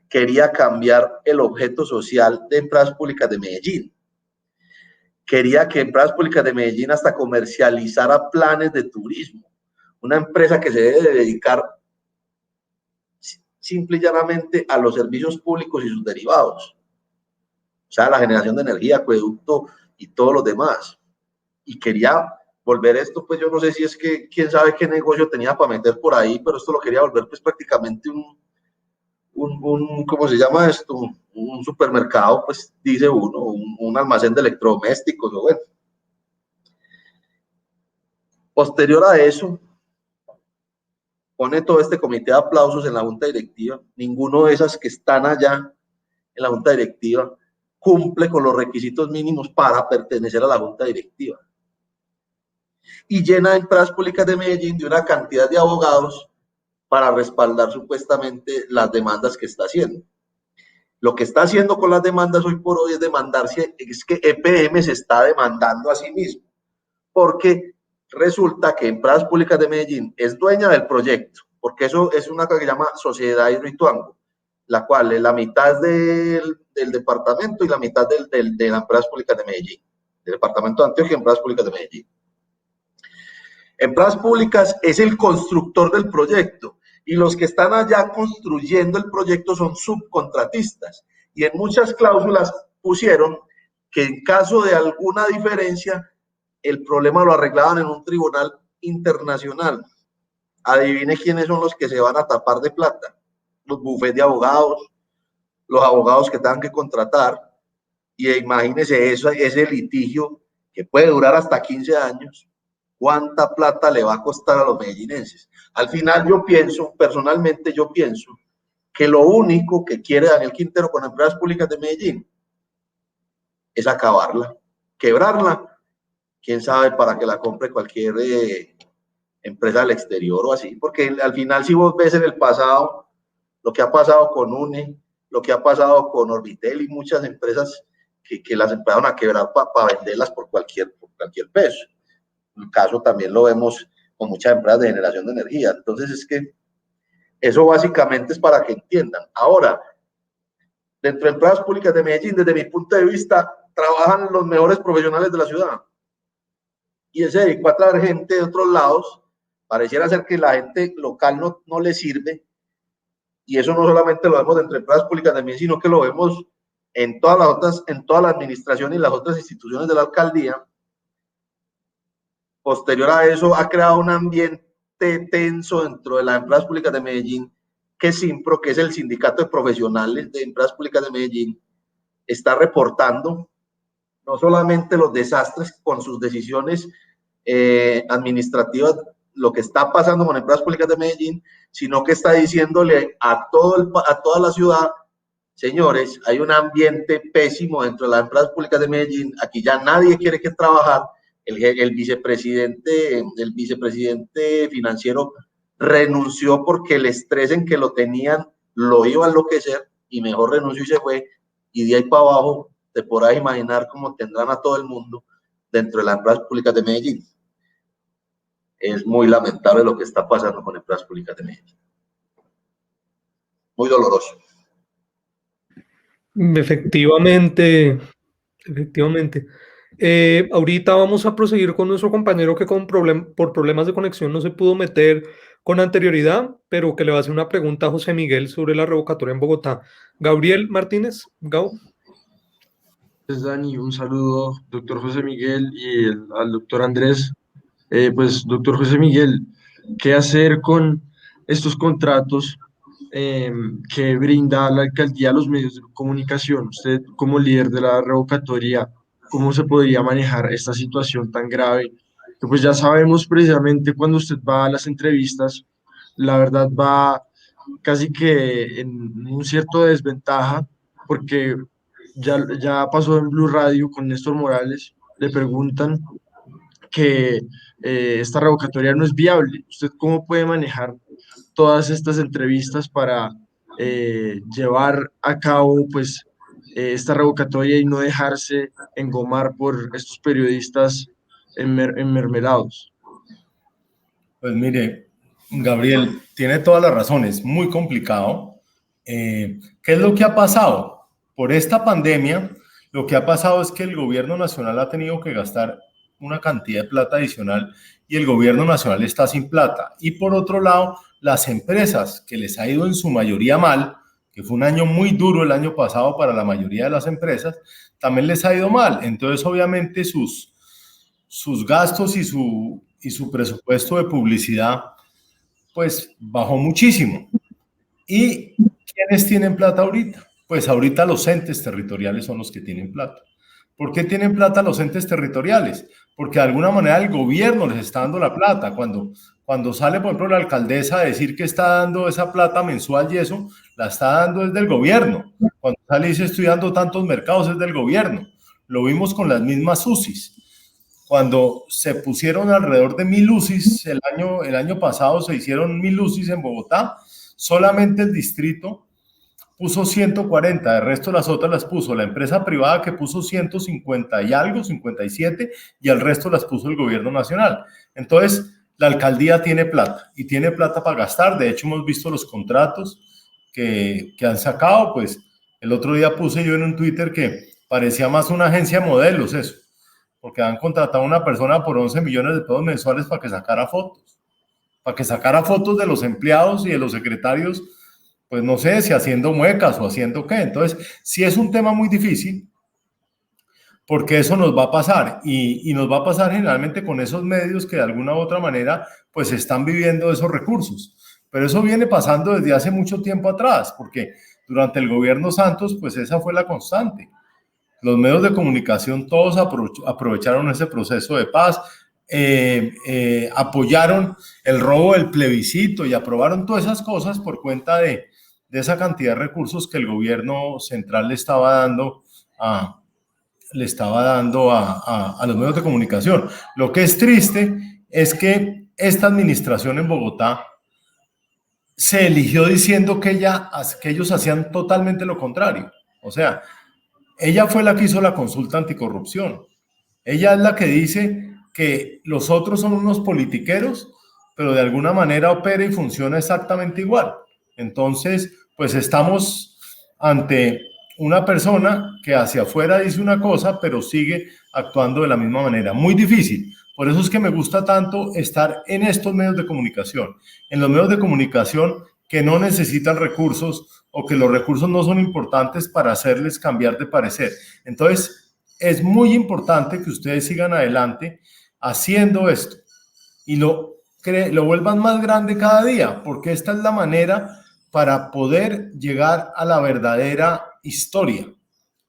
quería cambiar el objeto social de Empresas Públicas de Medellín. Quería que Empresas Públicas de Medellín hasta comercializara planes de turismo. Una empresa que se debe dedicar simple y llanamente a los servicios públicos y sus derivados. O sea, la generación de energía, acueducto y todos los demás. Y quería volver esto, pues yo no sé si es que quién sabe qué negocio tenía para meter por ahí, pero esto lo quería volver pues prácticamente ¿cómo se llama esto? Un supermercado, pues dice uno, un almacén de electrodomésticos, o bueno. Posterior a eso, pone todo este comité de aplausos en la junta directiva. Ninguno de esas que están allá en la junta directiva cumple con los requisitos mínimos para pertenecer a la junta directiva. Y llena Empresas Públicas de Medellín de una cantidad de abogados para respaldar supuestamente las demandas que está haciendo. Lo que está haciendo con las demandas hoy por hoy es demandarse, es que EPM se está demandando a sí mismo, porque resulta que Empresas Públicas de Medellín es dueña del proyecto, porque eso es una cosa que se llama Sociedad Hidroituango, la cual la mitad es del departamento y la mitad de las Empresas Públicas de Medellín, del departamento de Antioquia y Empresas Públicas de Medellín. Empresas Públicas es el constructor del proyecto y los que están allá construyendo el proyecto son subcontratistas. Y en muchas cláusulas pusieron que en caso de alguna diferencia, el problema lo arreglaban en un tribunal internacional. Adivine quiénes son los que se van a tapar de plata. Los bufetes de abogados, los abogados que tengan que contratar. Y imagínense ese litigio que puede durar hasta 15 años. ¿Cuánta plata le va a costar a los medellinenses? Al final personalmente yo pienso que lo único que quiere Daniel Quintero con Empresas Públicas de Medellín es acabarla, quebrarla, quién sabe para que la compre cualquier empresa del exterior o así, porque al final si vos ves en el pasado lo que ha pasado con UNE, lo que ha pasado con Orbitel y muchas empresas que las empezaron a quebrar para venderlas por cualquier peso. El caso también lo vemos con muchas empresas de generación de energía. Entonces es que eso básicamente es para que entiendan. Ahora, dentro de Empresas Públicas de Medellín, desde mi punto de vista, trabajan los mejores profesionales de la ciudad. Y él se dedicó a traer gente de otros lados. Pareciera ser que la gente local no le sirve. Y eso no solamente lo vemos dentro de Empresas Públicas de Medellín, sino que lo vemos en todas la administración y las otras instituciones de la alcaldía. Posterior a eso, ha creado un ambiente tenso dentro de las Empresas Públicas de Medellín, que SIMPRO, que es el sindicato de profesionales de Empresas Públicas de Medellín, está reportando no solamente los desastres con sus decisiones administrativas, lo que está pasando con Empresas Públicas de Medellín, sino que está diciéndole a toda la ciudad: señores, hay un ambiente pésimo dentro de las Empresas Públicas de Medellín, aquí ya nadie quiere que trabajar. El vicepresidente financiero renunció porque el estrés en que lo tenían lo iba a enloquecer, y mejor renunció y se fue, y de ahí para abajo te podrás imaginar cómo tendrán a todo el mundo dentro de las Empresas Públicas de Medellín. Es muy lamentable lo que está pasando con Empresas Públicas de Medellín. Muy doloroso. Efectivamente, efectivamente. Ahorita vamos a proseguir con nuestro compañero que por problemas de conexión no se pudo meter con anterioridad, pero que le va a hacer una pregunta a José Miguel sobre la revocatoria en Bogotá. Gabriel Martínez, Gabo. Pues Dani, un saludo, doctor José Miguel, y al doctor Andrés. Pues, doctor José Miguel, ¿qué hacer con estos contratos que brinda la alcaldía a los medios de comunicación? Usted, como líder de la revocatoria, ¿cómo se podría manejar esta situación tan grave? Que pues ya sabemos, precisamente cuando usted va a las entrevistas, la verdad va casi que en un cierto desventaja, porque ya pasó en Blue Radio con Néstor Morales, le preguntan que esta revocatoria no es viable. ¿Usted cómo puede manejar todas estas entrevistas para llevar a cabo pues esta revocatoria y no dejarse engomar por estos periodistas enmermelados? Pues mire, Gabriel, tiene todas las razones, muy complicado. ¿Qué es lo que ha pasado? Por esta pandemia, lo que ha pasado es que el gobierno nacional ha tenido que gastar una cantidad de plata adicional y el gobierno nacional está sin plata. Y por otro lado, las empresas que les ha ido en su mayoría mal, que fue un año muy duro el año pasado para la mayoría de las empresas, también les ha ido mal. Entonces, obviamente, sus gastos y su presupuesto de publicidad, pues bajó muchísimo. ¿Y quiénes tienen plata ahorita? Pues ahorita los entes territoriales son los que tienen plata. ¿Por qué tienen plata los entes territoriales? Porque de alguna manera el gobierno les está dando la plata. Cuando sale, por ejemplo, la alcaldesa a decir que está dando esa plata mensual y eso, la está dando desde el gobierno. Cuando sale y dice estoy dando tantos mercados es del gobierno. Lo vimos con las mismas UCIs. Cuando se pusieron alrededor de 1.000 UCIs, el año pasado se hicieron 1.000 UCIs en Bogotá, solamente el distrito puso 140, el resto de las otras las puso la empresa privada, que puso 150 y algo, 57, y el resto las puso el gobierno nacional. Entonces, la alcaldía tiene plata, y tiene plata para gastar. De hecho, hemos visto los contratos que han sacado. Pues el otro día puse yo en un Twitter que parecía más una agencia de modelos eso, porque han contratado a una persona por 11 millones de pesos mensuales para que sacara fotos de los empleados y de los secretarios, pues no sé si haciendo muecas o haciendo qué. Entonces, sí es un tema muy difícil, porque eso nos va a pasar, y nos va a pasar generalmente con esos medios que de alguna u otra manera pues están viviendo esos recursos. Pero eso viene pasando desde hace mucho tiempo atrás, porque durante el gobierno Santos pues esa fue la constante. Los medios de comunicación todos aprovecharon ese proceso de paz, apoyaron el robo del plebiscito y aprobaron todas esas cosas por cuenta de esa cantidad de recursos que el gobierno central le estaba dando a los medios de comunicación. Lo que es triste es que esta administración en Bogotá se eligió diciendo que ellos hacían totalmente lo contrario. O sea, ella fue la que hizo la consulta anticorrupción. Ella es la que dice que los otros son unos politiqueros, pero de alguna manera opera y funciona exactamente igual. Entonces, pues estamos ante una persona que hacia afuera dice una cosa, pero sigue actuando de la misma manera. Muy difícil. Por eso es que me gusta tanto estar en estos medios de comunicación, en los medios de comunicación que no necesitan recursos, o que los recursos no son importantes para hacerles cambiar de parecer. Entonces, es muy importante que ustedes sigan adelante haciendo esto y lo vuelvan más grande cada día, porque esta es la manera para poder llegar a la verdadera historia.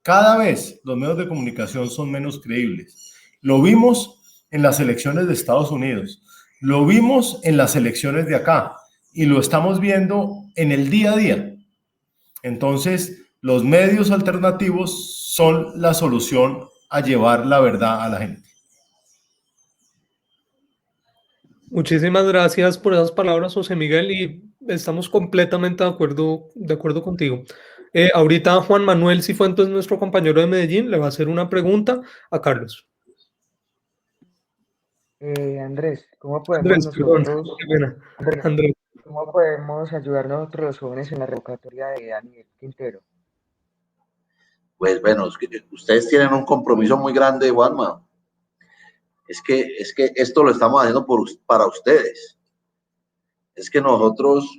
Cada vez los medios de comunicación son menos creíbles. Lo vimos en las elecciones de Estados Unidos, lo vimos en las elecciones de acá y lo estamos viendo en el día a día. Entonces, los medios alternativos son la solución a llevar la verdad a la gente. Muchísimas gracias por esas palabras, José Miguel, y estamos completamente de acuerdo contigo. Ahorita Juan Manuel Cifuentes, nuestro compañero de Medellín, le va a hacer una pregunta a Carlos. Andrés, ¿cómo podemos Andrés, perdón, nosotros, qué pena. Andrés. cómo podemos ayudar nosotros los jóvenes en la revocatoria de Daniel Quintero? Pues bueno, es que ustedes tienen un compromiso muy grande, Juanma. Es que esto lo estamos haciendo para ustedes. Es que nosotros,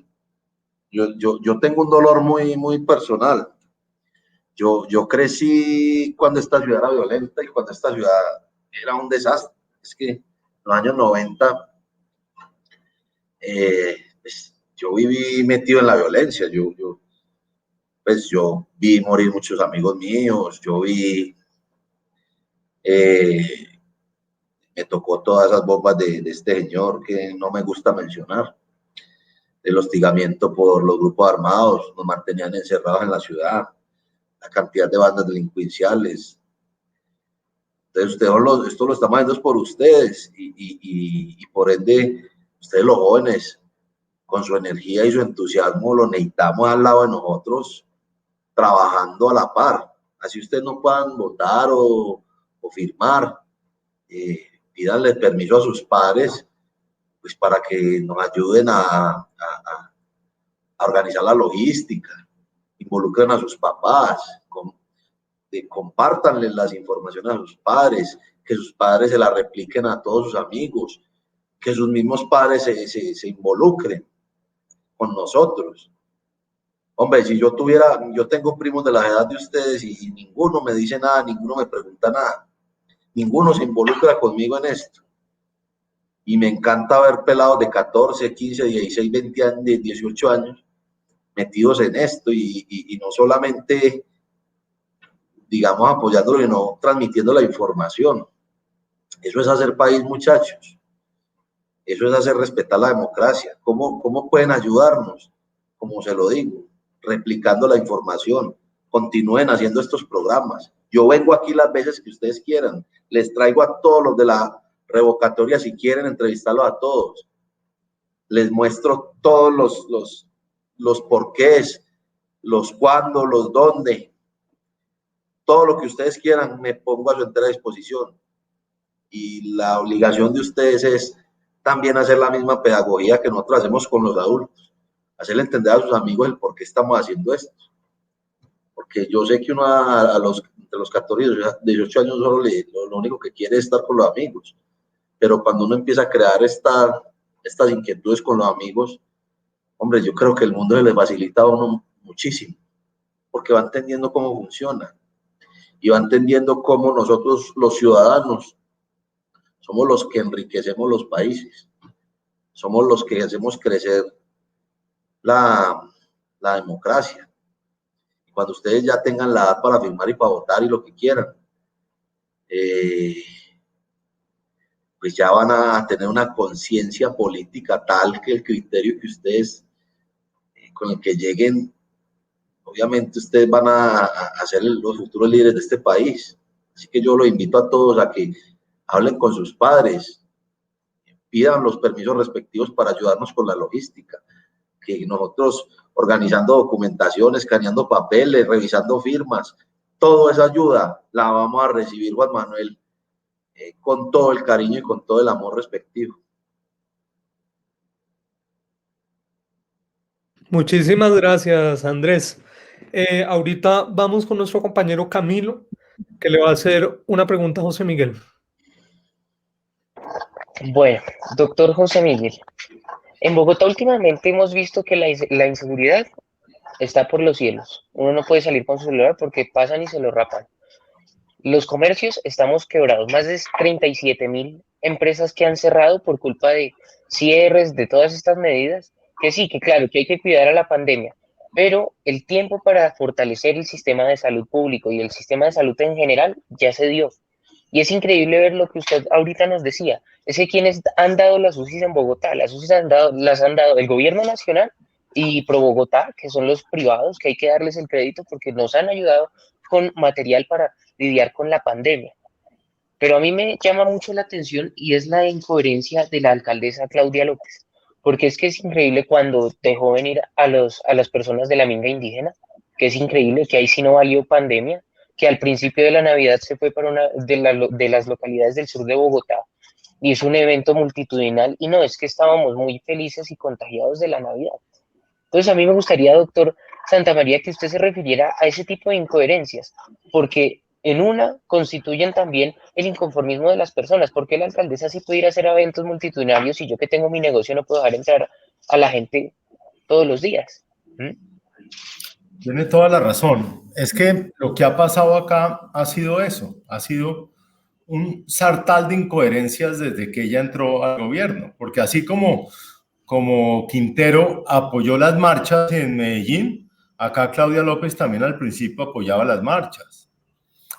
yo tengo un dolor muy personal. Yo crecí cuando esta ciudad era violenta y cuando esta ciudad era un desastre. Es que en los años 90, pues, yo viví metido en la violencia. Pues yo vi morir muchos amigos míos, me tocó todas esas bombas de este señor que no me gusta mencionar, el hostigamiento por los grupos armados, nos mantenían encerrados en la ciudad, la cantidad de bandas delincuenciales. Entonces, esto lo estamos haciendo por ustedes y por ende, ustedes los jóvenes, con su energía y su entusiasmo, lo necesitamos al lado de nosotros, trabajando a la par. Así ustedes no puedan votar o firmar, pídanle permiso a sus padres, pues para que nos ayuden a organizar la logística, involucren a sus papás, compártanle las informaciones a sus padres, que sus padres se las repliquen a todos sus amigos, que sus mismos padres se involucren con nosotros. Hombre, si yo tengo primos de la edad de ustedes y ninguno me dice nada, ninguno me pregunta nada, ninguno se involucra conmigo en esto. Y me encanta ver pelados de 14, 15, 16, 20 años, 18 años metidos en esto y no solamente, digamos, apoyándolo, sino transmitiendo la información. Eso es hacer país, muchachos. Eso es hacer respetar la democracia. ¿Cómo pueden ayudarnos? Como se lo digo, replicando la información. Continúen haciendo estos programas. Yo vengo aquí las veces que ustedes quieran. Les traigo a todos los de la revocatoria si quieren entrevistarlos a todos. Les muestro todos los porqués, los cuándo, los dónde. Todo lo que ustedes quieran me pongo a su entera disposición. Y la obligación de ustedes es también hacer la misma pedagogía que nosotros hacemos con los adultos. Hacerle entender a sus amigos el por qué estamos haciendo esto. Porque yo sé que uno entre los 14 y 18 años solo lo único que quiere es estar con los amigos. Pero cuando uno empieza a crear estas inquietudes con los amigos, hombre, yo creo que el mundo se les facilita a uno muchísimo. Porque va entendiendo cómo funciona. Y va entendiendo cómo nosotros, los ciudadanos, somos los que enriquecemos los países. Somos los que hacemos crecer la democracia. Cuando ustedes ya tengan la edad para firmar y para votar y lo que quieran, pues ya van a tener una conciencia política tal que el criterio que ustedes, con el que lleguen, obviamente ustedes van a ser los futuros líderes de este país. Así que yo los invito a todos a que hablen con sus padres, pidan los permisos respectivos para ayudarnos con la logística, que nosotros organizando documentación, escaneando papeles, revisando firmas, toda esa ayuda la vamos a recibir, Juan Manuel, con todo el cariño y con todo el amor respectivo. Muchísimas gracias, Andrés. Ahorita vamos con nuestro compañero Camilo, que le va a hacer una pregunta a José Miguel. Bueno, doctor José Miguel, en Bogotá últimamente hemos visto que la inseguridad está por los cielos. Uno no puede salir con su celular porque pasan y se lo rapan. Los comercios estamos quebrados, más de 37.000 empresas que han cerrado por culpa de cierres, de todas estas medidas, que sí, que claro, que hay que cuidar a la pandemia, pero el tiempo para fortalecer el sistema de salud público y el sistema de salud en general ya se dio. Y es increíble ver lo que usted ahorita nos decía. Es que quienes han dado las UCIs en Bogotá, las UCIs las han dado el gobierno nacional y Pro Bogotá, que son los privados, que hay que darles el crédito porque nos han ayudado con material para lidiar con la pandemia. Pero a mí me llama mucho la atención y es la incoherencia de la alcaldesa Claudia López, porque es que es increíble cuando dejó venir a las personas de la minga indígena, que es increíble que ahí sí no valió pandemia, que al principio de la Navidad se fue para una de las localidades del sur de Bogotá y es un evento multitudinal y no, es que estábamos muy felices y contagiados de la Navidad. Entonces a mí me gustaría, doctor Santamaría, que usted se refiriera a ese tipo de incoherencias, porque en una constituyen también el inconformismo de las personas, porque la alcaldesa sí puede ir a hacer eventos multitudinarios y yo que tengo mi negocio no puedo dejar entrar a la gente todos los días. Tiene toda la razón. Es que lo que ha pasado acá ha sido eso, ha sido un sartal de incoherencias desde que ella entró al gobierno, porque así como Quintero apoyó las marchas en Medellín, acá Claudia López también al principio apoyaba las marchas.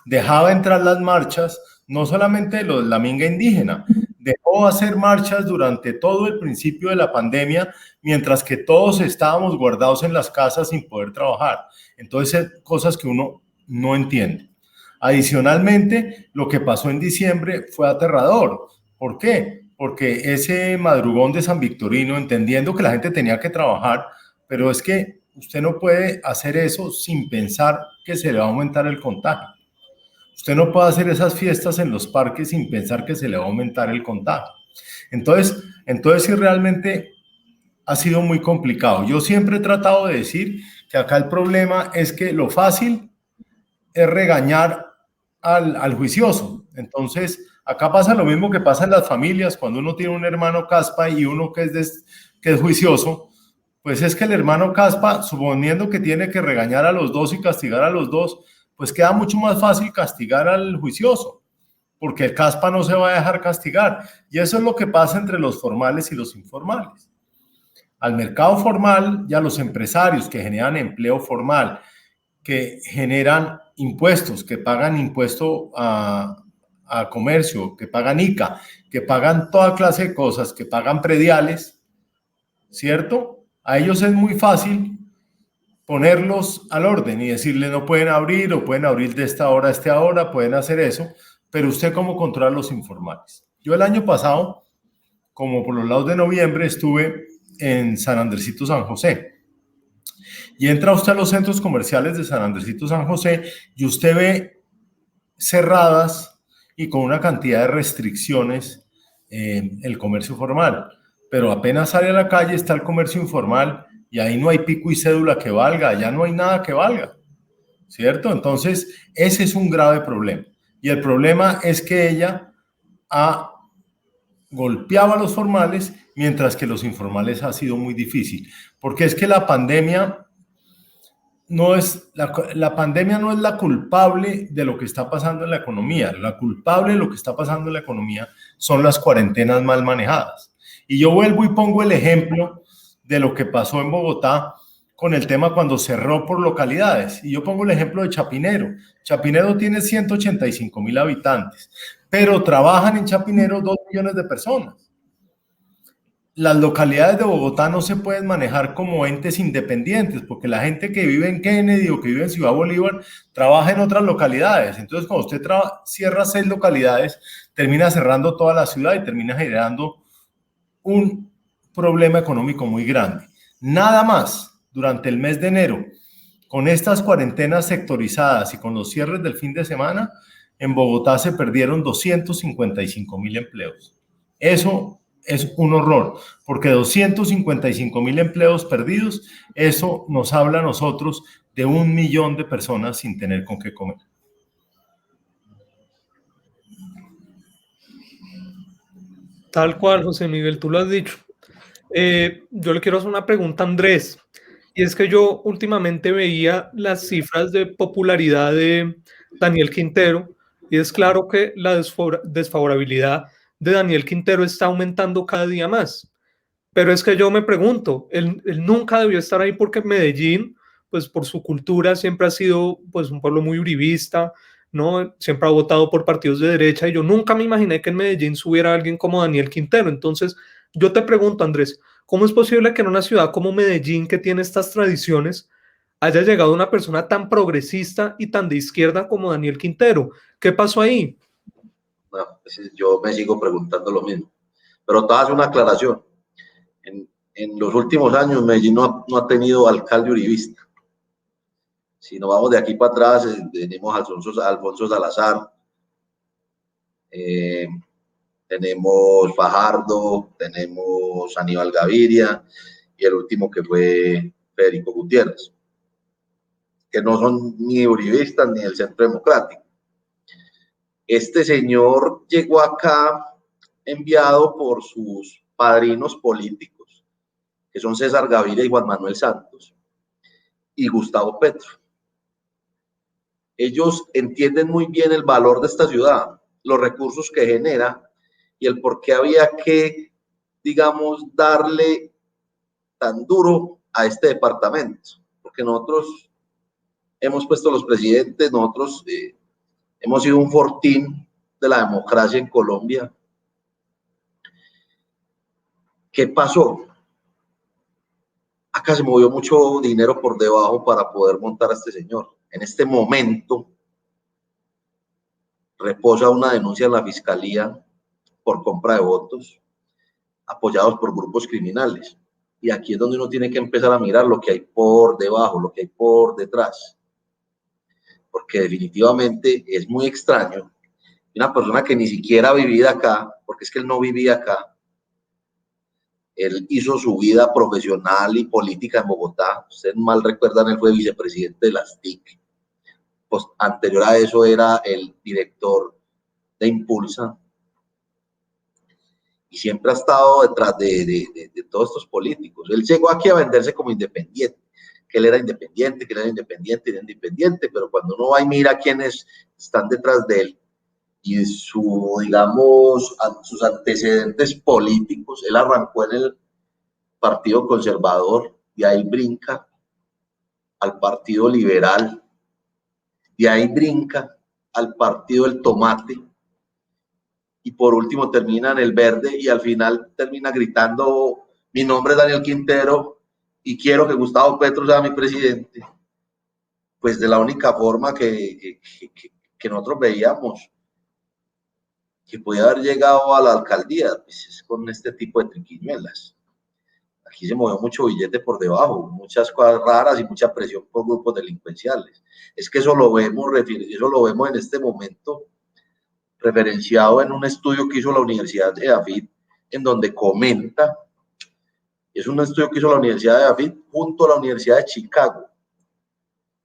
Dejaba entrar las marchas, no solamente de la minga indígena, dejó hacer marchas durante todo el principio de la pandemia, mientras que todos estábamos guardados en las casas sin poder trabajar. Entonces, cosas que uno no entiende. Adicionalmente, lo que pasó en diciembre fue aterrador. ¿Por qué? Porque ese madrugón de San Victorino, entendiendo que la gente tenía que trabajar, pero es que usted no puede hacer eso sin pensar que se le va a aumentar el contagio. Usted no puede hacer esas fiestas en los parques sin pensar que se le va a aumentar el contagio. Entonces sí realmente ha sido muy complicado. Yo siempre he tratado de decir que acá el problema es que lo fácil es regañar al juicioso. Entonces, acá pasa lo mismo que pasa en las familias, cuando uno tiene un hermano caspa y uno que es juicioso, pues es que el hermano caspa, suponiendo que tiene que regañar a los dos y castigar a los dos, pues queda mucho más fácil castigar al juicioso, porque el caspa no se va a dejar castigar. Y eso es lo que pasa entre los formales y los informales. Al mercado formal y a los empresarios que generan empleo formal, que generan impuestos, que pagan impuesto a comercio, que pagan ICA, que pagan toda clase de cosas, que pagan prediales, ¿cierto? A ellos es muy fácil ponerlos al orden y decirle no pueden abrir o pueden abrir de esta hora a esta hora, pueden hacer eso, pero usted cómo controla los informales. Yo el año pasado, como por los lados de noviembre, estuve en San Andresito San José y entra usted a los centros comerciales de San Andresito San José y usted ve cerradas y con una cantidad de restricciones el comercio formal, pero apenas sale a la calle está el comercio informal y ahí no hay pico y cédula que valga, allá no hay nada que valga, ¿cierto? Entonces, ese es un grave problema. Y el problema es que ella ha golpeado a los formales, mientras que los informales ha sido muy difícil. Porque es que la pandemia no es la culpable de lo que está pasando en la economía. La culpable de lo que está pasando en la economía son las cuarentenas mal manejadas. Y yo vuelvo y pongo el ejemplo de lo que pasó en Bogotá con el tema cuando cerró por localidades. Y yo pongo el ejemplo de Chapinero. Chapinero tiene 185,000 habitantes, pero trabajan en Chapinero 2 millones de personas. Las localidades de Bogotá no se pueden manejar como entes independientes, porque la gente que vive en Kennedy o que vive en Ciudad Bolívar trabaja en otras localidades. Entonces, cuando usted cierra 6 localidades, termina cerrando toda la ciudad y termina generando un problema económico muy grande. Nada más durante el mes de enero, con estas cuarentenas sectorizadas y con los cierres del fin de semana, en Bogotá se perdieron 255,000 empleos. Eso es un horror, porque 255,000 empleos perdidos, eso nos habla a nosotros de 1 millón de personas sin tener con qué comer. Tal cual, José Miguel, tú lo has dicho. Yo le quiero hacer una pregunta a Andrés, y es que yo últimamente veía las cifras de popularidad de Daniel Quintero, y es claro que la desfavorabilidad de Daniel Quintero está aumentando cada día más. Pero es que yo me pregunto, él nunca debió estar ahí porque Medellín, pues por su cultura siempre ha sido pues un pueblo muy uribista, ¿no? Siempre ha votado por partidos de derecha y yo nunca me imaginé que en Medellín subiera alguien como Daniel Quintero. Entonces, yo te pregunto, Andrés, ¿cómo es posible que en una ciudad como Medellín, que tiene estas tradiciones, haya llegado una persona tan progresista y tan de izquierda como Daniel Quintero? ¿Qué pasó ahí? No, yo me sigo preguntando lo mismo. Pero te hago una aclaración. En los últimos años, Medellín no ha tenido alcalde uribista. Si nos vamos de aquí para atrás, tenemos a Alfonso Salazar, tenemos Fajardo, tenemos Aníbal Gaviria y el último que fue Federico Gutiérrez, que no son ni uribistas ni del Centro Democrático. Este señor llegó acá enviado por sus padrinos políticos, que son César Gaviria y Juan Manuel Santos, y Gustavo Petro. Ellos entienden muy bien el valor de esta ciudad, los recursos que genera y el por qué había que, digamos, darle tan duro a este departamento, porque nosotros hemos puesto los presidentes, nosotros hemos sido un fortín de la democracia en Colombia. ¿Qué pasó? Acá se movió mucho dinero por debajo para poder montar a este señor. En este momento reposa una denuncia en la fiscalía por compra de votos apoyados por grupos criminales. Y aquí es donde uno tiene que empezar a mirar lo que hay por debajo, lo que hay por detrás. Porque definitivamente es muy extraño. Una persona que ni siquiera ha vivido acá, porque es que él no vivía acá, él hizo su vida profesional y política en Bogotá. Ustedes mal recuerdan, él fue vicepresidente de las TIC. Pues anterior a eso era el director de Impulsa. Y siempre ha estado detrás de todos estos políticos. Él llegó aquí a venderse como independiente, que él era independiente, pero cuando uno va y mira quiénes están detrás de él y digamos, sus antecedentes políticos, él arrancó en el Partido Conservador, y ahí brinca al Partido Liberal, y ahí brinca al Partido del Tomate, y por último termina en el Verde, y al final termina gritando: mi nombre es Daniel Quintero y quiero que Gustavo Petro sea mi presidente. Pues de la única forma que nosotros veíamos que podía haber llegado a la alcaldía, pues es con este tipo de triquiñuelas. Aquí se movió mucho billete por debajo, muchas cosas raras y mucha presión por grupos delincuenciales. Es que eso lo vemos en este momento referenciado en un estudio que hizo la Universidad de David, en donde comenta, es un estudio que hizo la Universidad de David junto a la Universidad de Chicago,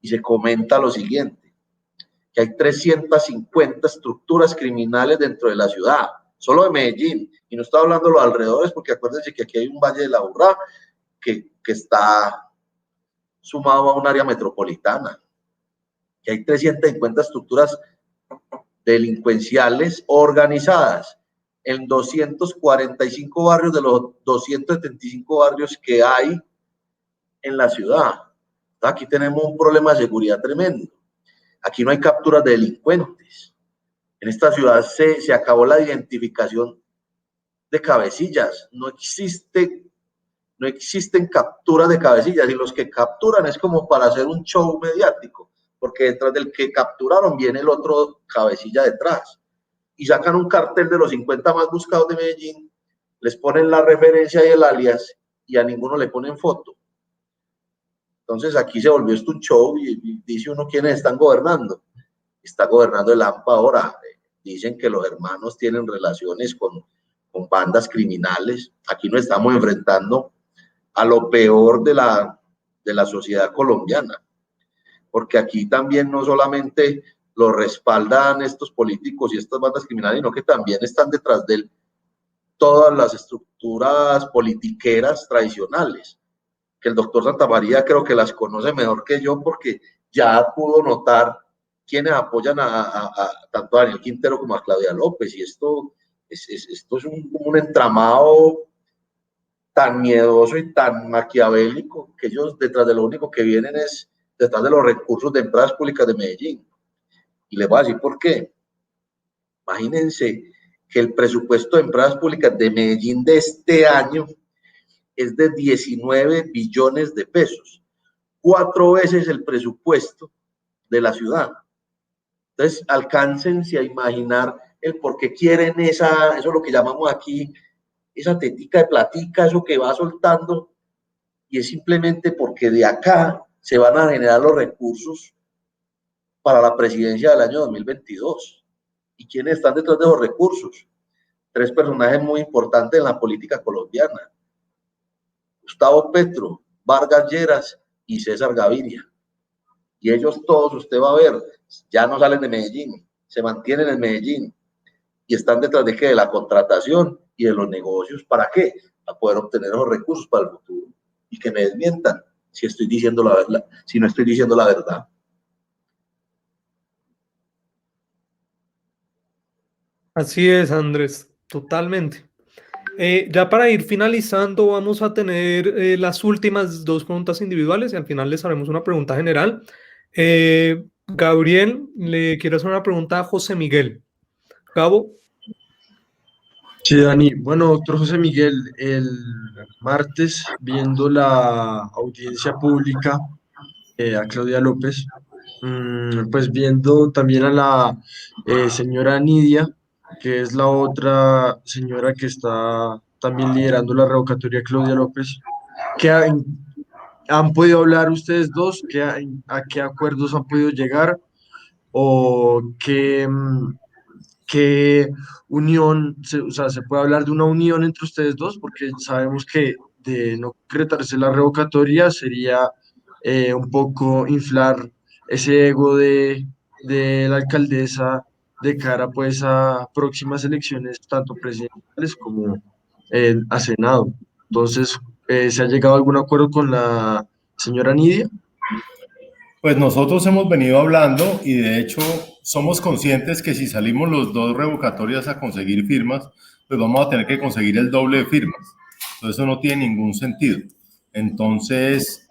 y se comenta lo siguiente, que hay 350 estructuras criminales dentro de la ciudad, solo de Medellín, y no estoy hablando de los alrededores, porque acuérdense que aquí hay un Valle de la Urrá que está sumado a un área metropolitana, que hay 350 estructuras delincuenciales organizadas en 245 barrios de los 275 barrios que hay en la ciudad. Aquí tenemos un problema de seguridad tremendo. Aquí no hay capturas de delincuentes. En esta ciudad se acabó la identificación de cabecillas. No existen capturas de cabecillas, y los que capturan es como para hacer un show mediático, porque detrás del que capturaron viene el otro cabecilla detrás. Y sacan un cartel de los 50 más buscados de Medellín, les ponen la referencia y el alias, y a ninguno le ponen foto. Entonces aquí se volvió esto un show, y dice uno quiénes están gobernando. Está gobernando el AMPA ahora. Dicen que los hermanos tienen relaciones con bandas criminales. Aquí nos estamos enfrentando a lo peor de la sociedad colombiana, porque aquí también no solamente lo respaldan estos políticos y estas bandas criminales, sino que también están detrás de él todas las estructuras politiqueras tradicionales, que el doctor Santamaría creo que las conoce mejor que yo, porque ya pudo notar quienes apoyan tanto a Daniel Quintero como a Claudia López, y esto es un entramado tan miedoso y tan maquiavélico, que ellos detrás de lo único que vienen es detrás de los recursos de empresas públicas de Medellín. Y les voy a decir por qué. Imagínense que el presupuesto de empresas públicas de Medellín de este año es de 19 billones de pesos, 4 veces el presupuesto de la ciudad. Entonces, alcáncense a imaginar el por qué quieren eso es lo que llamamos aquí, esa tetica de platica, eso que va soltando, y es simplemente porque de acá se van a generar los recursos para la presidencia del año 2022. ¿Y quiénes están detrás de los recursos? 3 personajes muy importantes en la política colombiana: Gustavo Petro, Vargas Lleras y César Gaviria. Y ellos todos, usted va a ver, ya no salen de Medellín, se mantienen en Medellín y están detrás de qué, de la contratación y de los negocios. ¿Para qué? Para poder obtener los recursos para el futuro. Y que me desmientan si estoy diciendo la verdad, si no estoy diciendo la verdad. Así es, Andrés, totalmente. Ya para ir finalizando, vamos a tener las últimas dos preguntas individuales y al final les haremos una pregunta general. Gabriel, le quiero hacer una pregunta a José Miguel. Gabo. Sí, Dani. Bueno, doctor José Miguel, el martes, viendo la audiencia pública a Claudia López, pues viendo también a la señora Nidia, que es la otra señora que está también liderando la revocatoria de Claudia López, ¿han podido hablar ustedes dos? ¿A qué acuerdos han podido llegar? ¿O qué unión, o sea, se puede hablar de una unión entre ustedes dos? Porque sabemos que de no concretarse la revocatoria sería un poco inflar ese ego de la alcaldesa de cara pues a próximas elecciones, tanto presidenciales como a Senado. Entonces, ¿se ha llegado a algún acuerdo con la señora Nidia? Pues nosotros hemos venido hablando y de hecho somos conscientes que si salimos los dos revocatorias a conseguir firmas, pues vamos a tener que conseguir el doble de firmas. Entonces eso no tiene ningún sentido. Entonces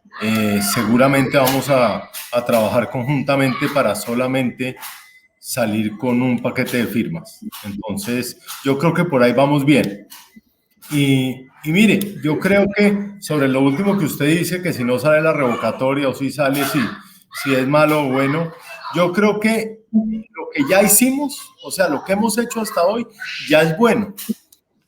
seguramente vamos a trabajar conjuntamente para solamente salir con un paquete de firmas. Entonces yo creo que por ahí vamos bien. Y mire, yo creo que sobre lo último que usted dice, que si no sale la revocatoria o si sale, si es malo o bueno, yo creo que lo que ya hicimos, o sea, lo que hemos hecho hasta hoy, ya es bueno.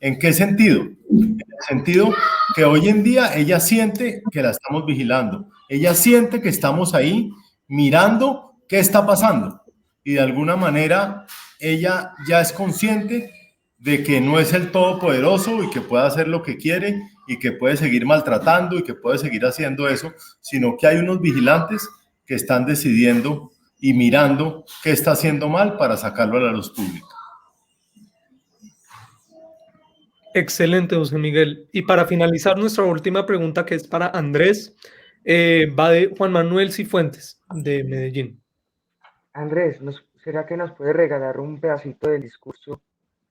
¿En qué sentido? En el sentido que hoy en día ella siente que la estamos vigilando, ella siente que estamos ahí mirando qué está pasando y de alguna manera ella ya es consciente de que no es el todopoderoso y que puede hacer lo que quiere y que puede seguir maltratando y que puede seguir haciendo eso, sino que hay unos vigilantes que están decidiendo y mirando qué está haciendo mal para sacarlo a la luz pública. Excelente, José Miguel. Y para finalizar nuestra última pregunta, que es para Andrés, va de Juan Manuel Cifuentes, de Medellín. Andrés, ¿será que nos puede regalar un pedacito del discurso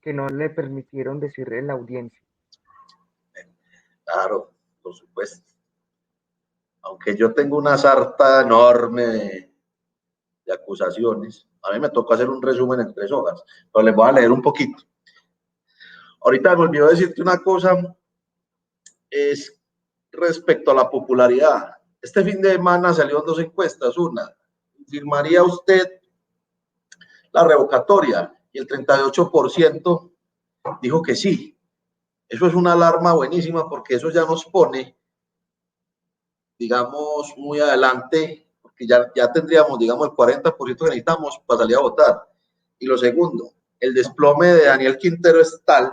que no le permitieron decir en la audiencia? Claro, por supuesto. Aunque yo tengo una sarta enorme de acusaciones, a mí me tocó hacer un resumen en 3 hojas, pero les voy a leer un poquito. Ahorita me olvidó decirte una cosa, es respecto a la popularidad. Este fin de semana salieron 2 encuestas, una, ¿firmaría usted la revocatoria? Y el 38% dijo que sí. Eso es una alarma buenísima porque eso ya nos pone, digamos, muy adelante, porque ya tendríamos, digamos, el 40% que necesitamos para salir a votar. Y lo segundo, el desplome de Daniel Quintero es tal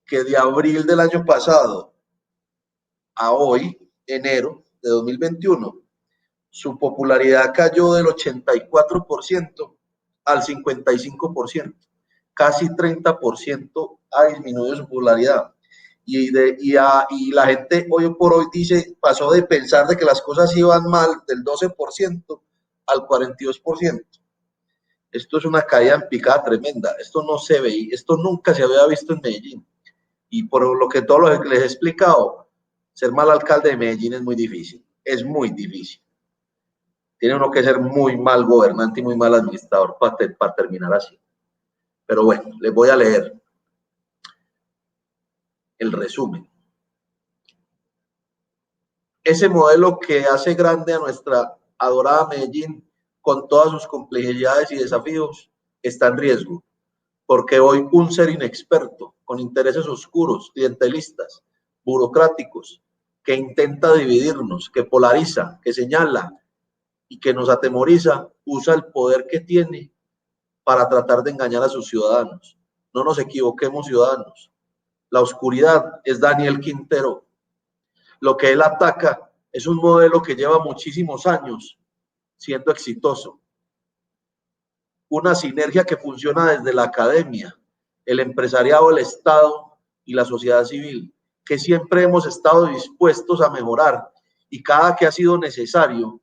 que de abril del año pasado a hoy, enero de 2021, su popularidad cayó del 84% al 55%. Casi 30% ha disminuido su popularidad. Y la gente hoy por hoy dice, pasó de pensar de que las cosas iban mal del 12% al 42%. Esto es una caída en picada tremenda. Esto no se ve, esto nunca se había visto en Medellín. Y por lo que todo lo que les he explicado, ser mal alcalde de Medellín es muy difícil. Es muy difícil. Tiene uno que ser muy mal gobernante y muy mal administrador para terminar así. Pero bueno, les voy a leer el resumen. Ese modelo que hace grande a nuestra adorada Medellín, con todas sus complejidades y desafíos, está en riesgo, porque hoy un ser inexperto, con intereses oscuros, clientelistas, burocráticos, que intenta dividirnos, que polariza, que señala y que nos atemoriza, usa el poder que tiene para tratar de engañar a sus ciudadanos. No nos equivoquemos, ciudadanos. La oscuridad es Daniel Quintero. Lo que él ataca es un modelo que lleva muchísimos años siendo exitoso. Una sinergia que funciona desde la academia, el empresariado, el Estado y la sociedad civil, que siempre hemos estado dispuestos a mejorar y cada que ha sido necesario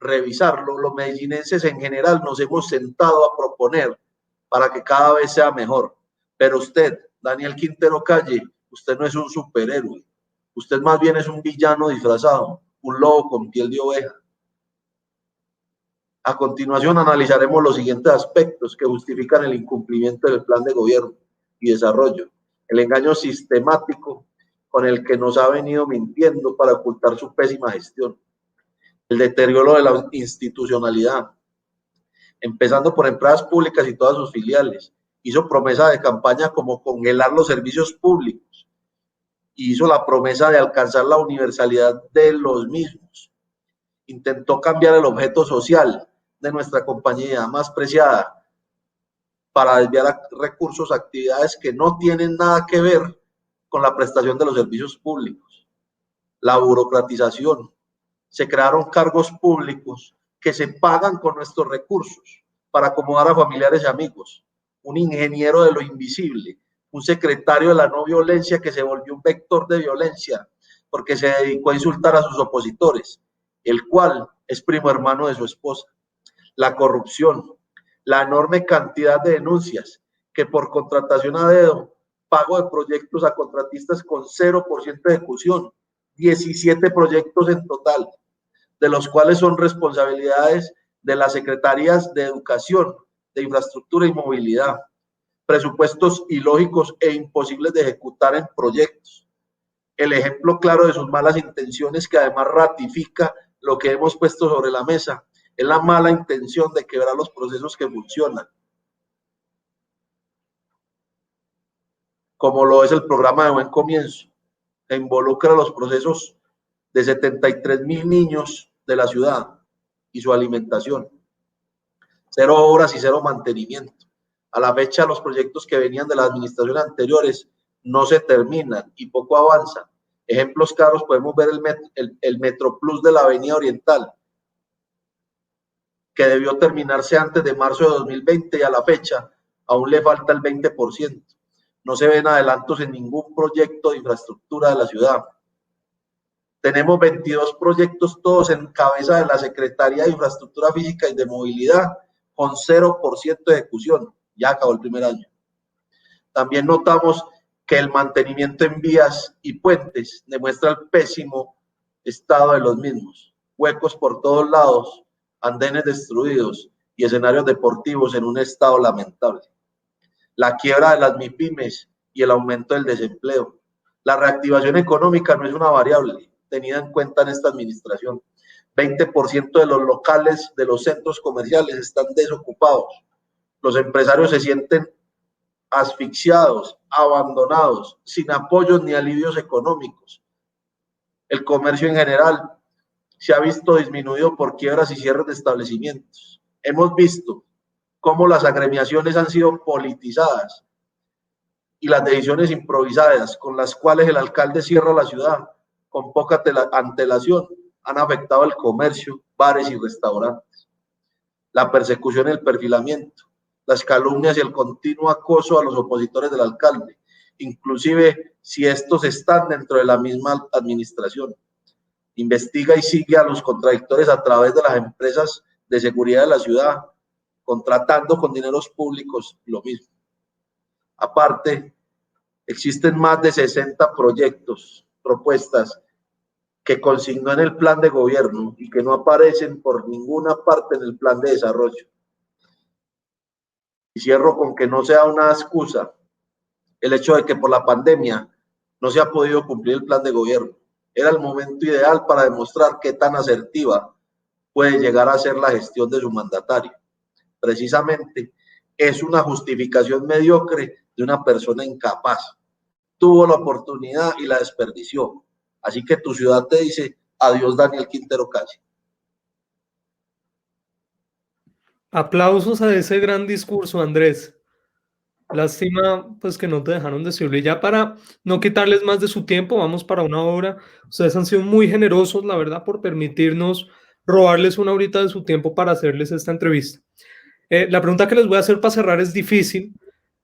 revisarlo, los medellinenses en general nos hemos sentado a proponer para que cada vez sea mejor. Pero usted, Daniel Quintero Calle, usted no es un superhéroe. Usted más bien es un villano disfrazado, un lobo con piel de oveja. A continuación analizaremos los siguientes aspectos que justifican el incumplimiento del plan de gobierno y desarrollo, el engaño sistemático con el que nos ha venido mintiendo para ocultar su pésima gestión, el deterioro de la institucionalidad, empezando por empresas públicas y todas sus filiales. Hizo promesa de campaña como congelar los servicios públicos y hizo la promesa de alcanzar la universalidad de los mismos. Intentó cambiar el objeto social de nuestra compañía más preciada para desviar recursos a actividades que no tienen nada que ver con la prestación de los servicios públicos. La burocratización. Se crearon cargos públicos que se pagan con nuestros recursos para acomodar a familiares y amigos. Un ingeniero de lo invisible, un secretario de la no violencia que se volvió un vector de violencia porque se dedicó a insultar a sus opositores, el cual es primo hermano de su esposa. La corrupción, la enorme cantidad de denuncias que por contratación a dedo, pago de proyectos a contratistas con 0% de ejecución, 17 proyectos en total, de los cuales son responsabilidades de las secretarías de Educación, de Infraestructura y Movilidad, presupuestos ilógicos e imposibles de ejecutar en proyectos. El ejemplo claro de sus malas intenciones, que además ratifica lo que hemos puesto sobre la mesa, es la mala intención de quebrar los procesos que funcionan, como lo es el programa de Buen Comienzo, que involucra los procesos de 73,000 niños de la ciudad y su alimentación. 0 obras y 0 mantenimiento. A la fecha, los proyectos que venían de las administraciones anteriores no se terminan y poco avanzan. Ejemplos claros podemos ver el Metro Plus de la Avenida Oriental, que debió terminarse antes de marzo de 2020 y a la fecha aún le falta el 20%. No se ven adelantos en ningún proyecto de infraestructura de la ciudad. Tenemos 22 proyectos, todos en cabeza de la Secretaría de Infraestructura Física y de Movilidad, con 0% de ejecución. Ya acabó el primer año. También notamos que el mantenimiento en vías y puentes demuestra el pésimo estado de los mismos. Huecos por todos lados, andenes destruidos y escenarios deportivos en un estado lamentable. La quiebra de las MIPYMES y el aumento del desempleo. La reactivación económica no es una variable tenida en cuenta en esta administración. 20% de los locales de los centros comerciales están desocupados. Los empresarios se sienten asfixiados, abandonados, sin apoyos ni alivios económicos. El comercio en general se ha visto disminuido por quiebras y cierres de establecimientos. Hemos visto cómo las agremiaciones han sido politizadas y las decisiones improvisadas con las cuales el alcalde cierra la ciudad con poca antelación han afectado el comercio, bares y restaurantes. La persecución y el perfilamiento, las calumnias y el continuo acoso a los opositores del alcalde, inclusive si estos están dentro de la misma administración. Investiga y sigue a los contradictores a través de las empresas de seguridad de la ciudad, contratando con dineros públicos lo mismo. Aparte, existen más de 60 proyectos, propuestas que consignó en el plan de gobierno y que no aparecen por ninguna parte en el plan de desarrollo. Y cierro con que no sea una excusa el hecho de que por la pandemia no se ha podido cumplir el plan de gobierno. Era el momento ideal para demostrar qué tan asertiva puede llegar a ser la gestión de su mandatario. Precisamente es una justificación mediocre de una persona incapaz. Tuvo la oportunidad y la desperdició. Así que tu ciudad te dice adiós, Daniel Quintero Calle. Aplausos a ese gran discurso, Andrés. Lástima, pues, que no te dejaron decirlo. Y ya para no quitarles más de su tiempo, vamos para una hora. Ustedes han sido muy generosos, la verdad, por permitirnos robarles una horita de su tiempo para hacerles esta entrevista. La pregunta que les voy a hacer para cerrar es difícil,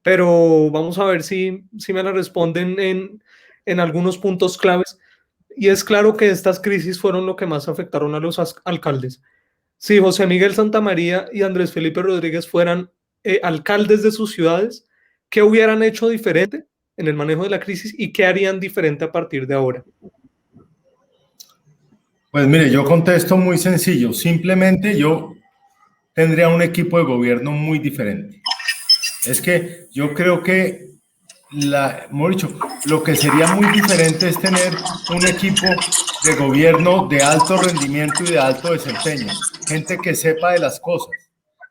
pero vamos a ver si me la responden en algunos puntos claves. Y es claro que estas crisis fueron lo que más afectaron a los alcaldes. Si José Miguel Santamaría y Andrés Felipe Rodríguez fueran alcaldes de sus ciudades, ¿qué hubieran hecho diferente en el manejo de la crisis y qué harían diferente a partir de ahora? Pues mire, yo contesto muy sencillo. Simplemente yo tendría un equipo de gobierno muy diferente. Es que yo creo que, hemos dicho, lo que sería muy diferente es tener un equipo de gobierno de alto rendimiento y de alto desempeño. Gente que sepa de las cosas,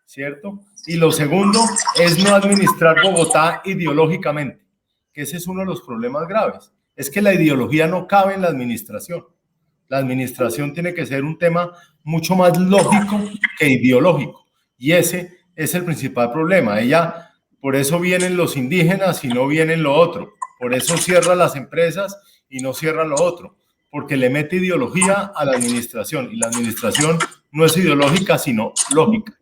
¿cierto? Y lo segundo es no administrar Bogotá ideológicamente, que ese es uno de los problemas graves. Es que la ideología no cabe en la administración. La administración tiene que ser un tema mucho más lógico que ideológico. Y ese es el principal problema. Por eso vienen los indígenas y no vienen lo otro. Por eso cierra las empresas y no cierra lo otro. Porque le mete ideología a la administración. Y la administración no es ideológica, sino lógica.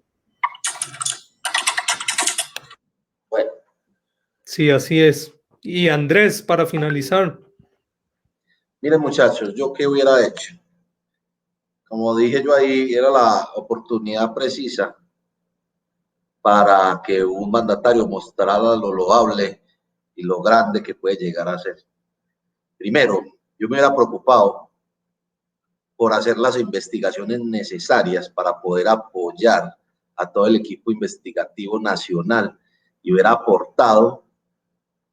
Bueno. Sí, así es. Y Andrés, para finalizar. Miren, muchachos, ¿yo qué hubiera hecho? Como dije yo ahí, era la oportunidad precisa para que un mandatario mostrara lo loable y lo grande que puede llegar a ser. Primero, yo me hubiera preocupado por hacer las investigaciones necesarias para poder apoyar a todo el equipo investigativo nacional y hubiera aportado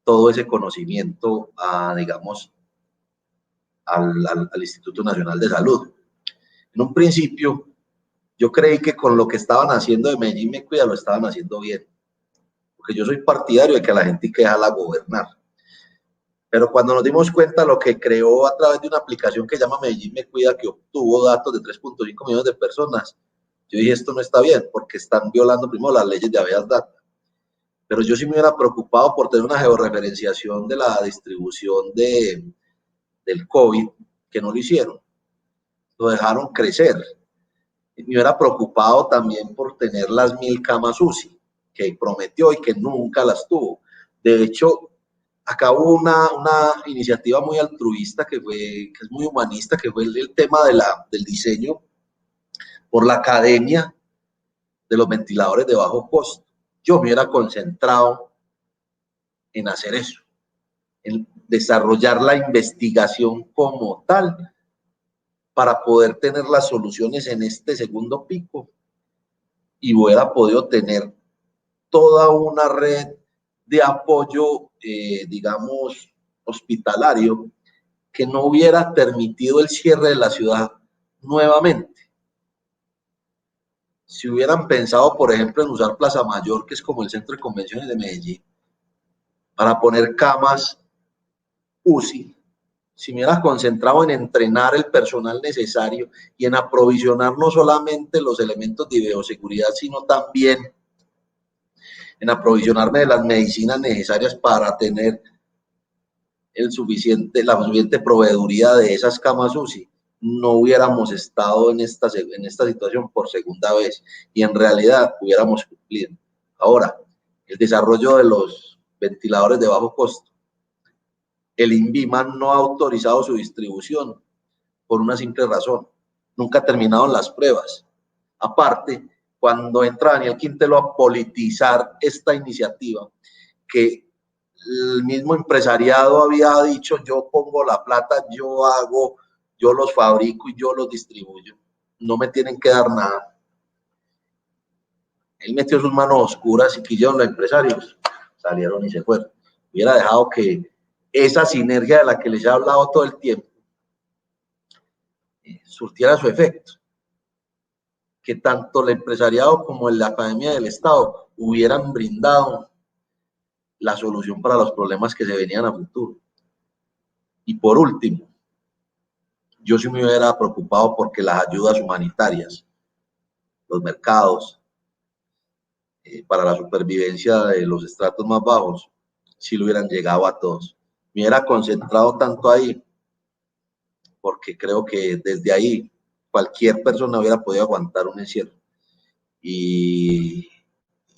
todo ese conocimiento a, digamos, al Instituto Nacional de Salud. En un principio, yo creí que con lo que estaban haciendo de Medellín Me Cuida lo estaban haciendo bien, porque yo soy partidario de que a la gente hay que dejarla gobernar. Pero cuando nos dimos cuenta lo que creó a través de una aplicación que se llama Medellín Me Cuida, que obtuvo datos de 3.5 millones de personas, yo dije, esto no está bien, porque están violando primero las leyes de habeas data. Pero yo sí me hubiera preocupado por tener una georreferenciación de la distribución del COVID, que no lo hicieron. Lo dejaron crecer. Me hubiera preocupado también por tener las 1.000 camas UCI, que prometió y que nunca las tuvo. De hecho, acá hubo una iniciativa muy altruista que es muy humanista, que fue el tema del diseño por la Academia de los Ventiladores de Bajo Costo. Yo me hubiera concentrado en hacer eso, en desarrollar la investigación como tal, para poder tener las soluciones en este segundo pico y hubiera podido tener toda una red de apoyo, digamos, hospitalario, que no hubiera permitido el cierre de la ciudad nuevamente. Si hubieran pensado, por ejemplo, en usar Plaza Mayor, que es como el centro de convenciones de Medellín, para poner camas UCI, si me hubieras concentrado en entrenar el personal necesario y en aprovisionar no solamente los elementos de bioseguridad, sino también en aprovisionarme de las medicinas necesarias para tener la suficiente proveeduría de esas camas UCI, no hubiéramos estado en esta situación por segunda vez y en realidad hubiéramos cumplido. Ahora, el desarrollo de los ventiladores de bajo costo. El INVIMA no ha autorizado su distribución por una simple razón. Nunca terminaron las pruebas. Aparte, cuando entra Daniel Quintero a politizar esta iniciativa, que el mismo empresariado había dicho, yo pongo la plata, yo hago yo los fabrico y yo los distribuyo, no me tienen que dar nada. Él metió sus manos oscuras y quisieron los empresarios, salieron y se fueron. Hubiera dejado que esa sinergia de la que les he hablado todo el tiempo surtiera su efecto, que tanto el empresariado como la Academia del Estado hubieran brindado la solución para los problemas que se venían a futuro. Y por último, yo sí me hubiera preocupado porque las ayudas humanitarias, los mercados, para la supervivencia de los estratos más bajos, sí lo hubieran llegado a todos. Me hubiera concentrado tanto ahí, porque creo que desde ahí cualquier persona hubiera podido aguantar un encierro. Y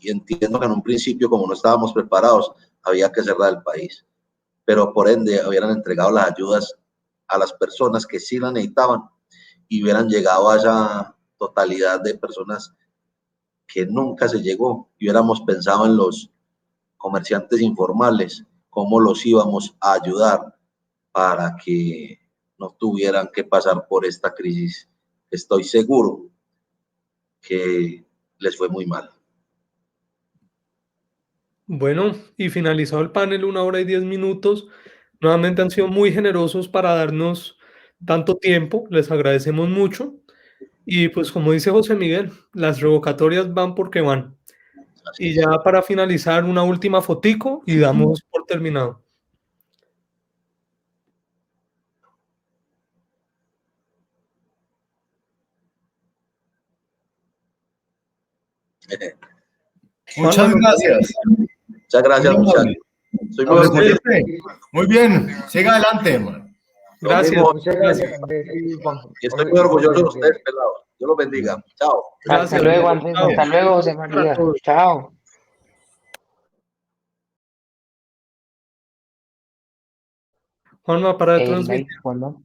entiendo que en un principio, como no estábamos preparados, había que cerrar el país, pero por ende hubieran entregado las ayudas a las personas que sí las necesitaban y hubieran llegado a esa totalidad de personas que nunca se llegó, y hubiéramos pensado en los comerciantes informales, cómo los íbamos a ayudar para que no tuvieran que pasar por esta crisis. Estoy seguro que les fue muy mal. Bueno, y finalizado el panel, 1 hora y 10 minutos. Nuevamente han sido muy generosos para darnos tanto tiempo, les agradecemos mucho. Y pues como dice José Miguel, las revocatorias van porque van. Así Y es. ya para finalizar, una última fotico y damos por terminado. Muchas Juanma, gracias. Muchas gracias, Muy muchachos. amable. Estoy muy orgulloso. Presidente, muy bien. Siga adelante, hermano. Lo gracias. mismo, Muchas gracias, Andrés y Juanjo. y estoy muy Y orgulloso José de Miguel. ustedes, pelados. Dios los bendiga. Chao. Hasta Gracias. luego, Andrés. Chao. Hasta luego, José Para María. todos. Chao. Juanma, para de El transmitir. like, Juanma.